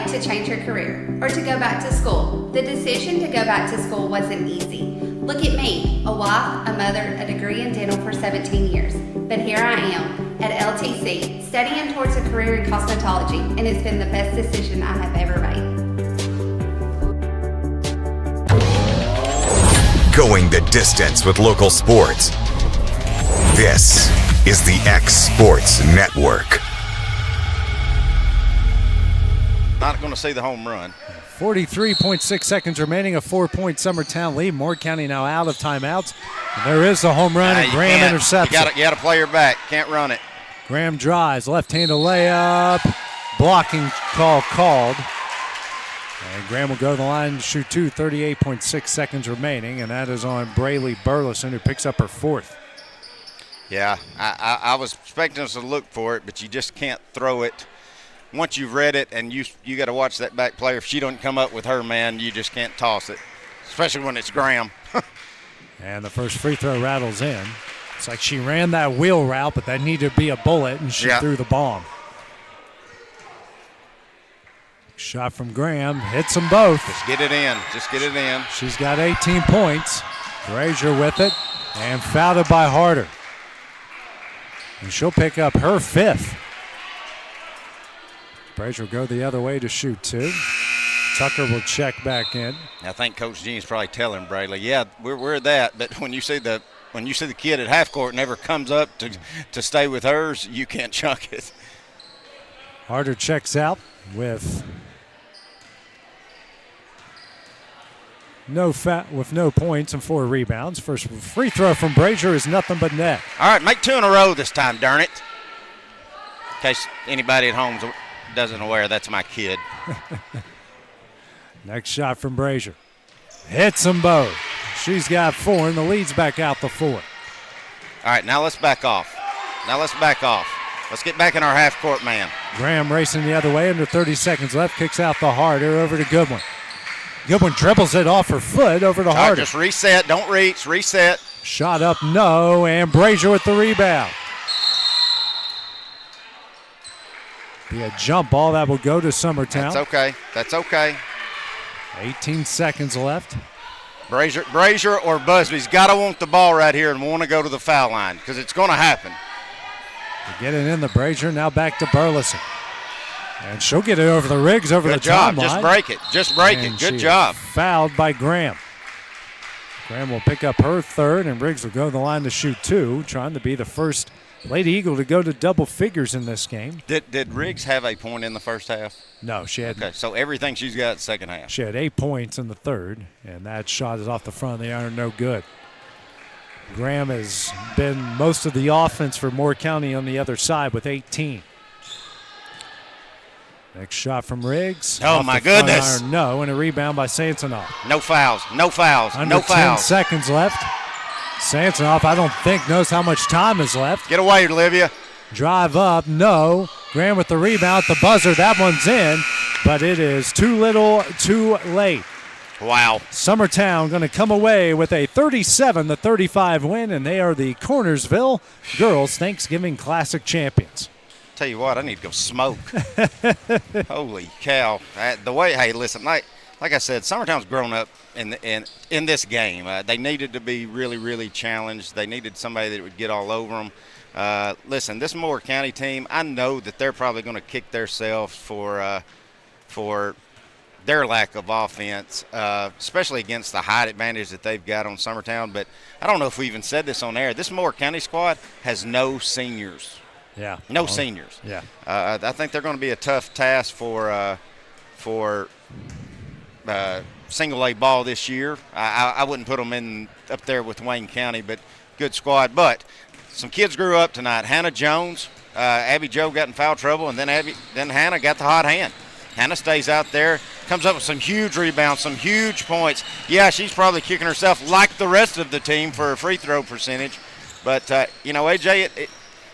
To change your career or to go back to school. The decision to go back to school wasn't easy. Look at me, a wife, a mother, a degree in dental for 17 years. But here I am at LTC studying towards a career in cosmetology, and it's been the best decision I have ever made. Going the distance with local sports. This is the X Sports Network. Not going to see the home run. 43.6 seconds remaining, a 4-point Summertown lead. Moore County now out of timeouts. And there is the home run, and Graham intercepts it. You got to play her back. Can't run it. Graham drives, left-handed layup. Blocking call called. And Graham will go to the line to shoot 2, 38.6 seconds remaining, and that is on Braylee Burleson, who picks up her 4th. Yeah, I was expecting us to look for it, but you just can't throw it once you've read it and you got to watch that back player. If she doesn't come up with her man, you just can't toss it, especially when it's Graham. And the first free throw rattles in. It's like she ran that wheel route, but that needed to be a bullet, and she threw the bomb. Shot from Graham, hits them both. Just get it in. Just get it in. She's got 18 points. Brazier with it, and fouled by Harder. And she'll pick up her 5th. Brazier will go the other way to shoot 2. Tucker will check back in. I think Coach Gene's probably telling Brayley, yeah, we're that, but when you see the kid at half court never comes up to stay with hers, you can't chunk it. Harder checks out with no points and 4 rebounds. First free throw from Brazier is nothing but net. All right, make 2 in a row this time, darn it. In case anybody at home doesn't aware, that's my kid. Next shot from Brazier. Hits them both. She's got 4, and the lead's back out to 4. All right, now let's back off. Let's get back in our half-court man. Graham racing the other way, under 30 seconds left, kicks out the Harder over to Goodwin. Goodwin dribbles it off her foot over to Harder. Just reset, don't reach, reset. Shot up, no, and Brazier with the rebound. Be a jump ball that will go to Summertown. That's okay. 18 seconds left. Brazier or Busby's got to want the ball right here and want to go to the foul line because it's going to happen. They get it in the Brazier, now back to Burleson. And she'll get it over the Riggs, over the timeline. Good job, just break it. Good job. Fouled by Graham. Graham will pick up her 3rd, and Riggs will go to the line to shoot 2, trying to be the first Lady Eagle to go to double figures in this game. Did Riggs have a point in the first half? No, she had. Okay, so everything she's got second half. She had 8 points in the 3rd, and that shot is off the front of the iron, no good. Graham has been most of the offense for Moore County on the other side with 18. Next shot from Riggs. Oh, my goodness. Iron, no, and a rebound by Sansonoff. No fouls. Under 10 seconds left. Sansonoff, I don't think, knows how much time is left. Get away, Olivia. Drive up, no. Graham with the rebound at the buzzer. That one's in, but it is too little, too late. Wow. Summertown going to come away with a 37-35 win, and they are the Cornersville Girls Thanksgiving Classic champions. Tell you what, I need to go smoke. Holy cow. Hey, listen, like I said, Summertown's grown up in this game. They needed to be really, really challenged. They needed somebody that would get all over them. Listen, this Moore County team, I know that they're probably going to kick themselves for their lack of offense, especially against the height advantage that they've got on Summertown. But I don't know if we even said this on air. This Moore County squad has no seniors. Yeah. No seniors. Yeah. I think they're going to be a tough task for single A ball this year. I wouldn't put them in up there with Wayne County, but good squad. But some kids grew up tonight. Hannah Jones, Abby Joe got in foul trouble, and then Hannah got the hot hand. Hannah stays out there, comes up with some huge rebounds, some huge points. Yeah, she's probably kicking herself like the rest of the team for a free throw percentage. But, AJ,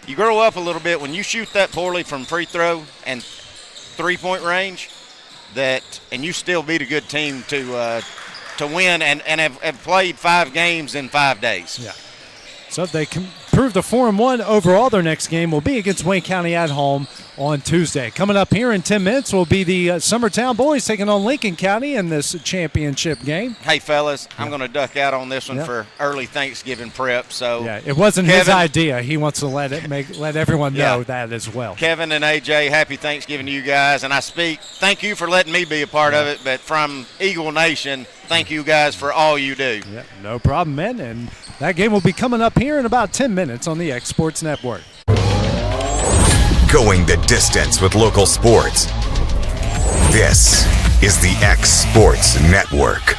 you grow up a little bit. When you shoot that poorly from free throw and 3-point range, and you still beat a good team to win and have played 5 games in 5 days. Yeah. So they can prove the 4-1 overall. Their next game will be against Wayne County at home on Tuesday. Coming up here in 10 minutes will be the Summertown boys taking on Lincoln County in this championship game. Hey, fellas, I'm going to duck out on this one for early Thanksgiving prep. So yeah, it wasn't his idea. He wants to let everyone know that as well. Kevin and AJ, happy Thanksgiving to you guys. And thank you for letting me be a part of it. But from Eagle Nation, thank you guys for all you do. Yeah, no problem, man. And that game will be coming up here in about 10 minutes on the X Sports Network. Going the distance with local sports. This is the X Sports Network.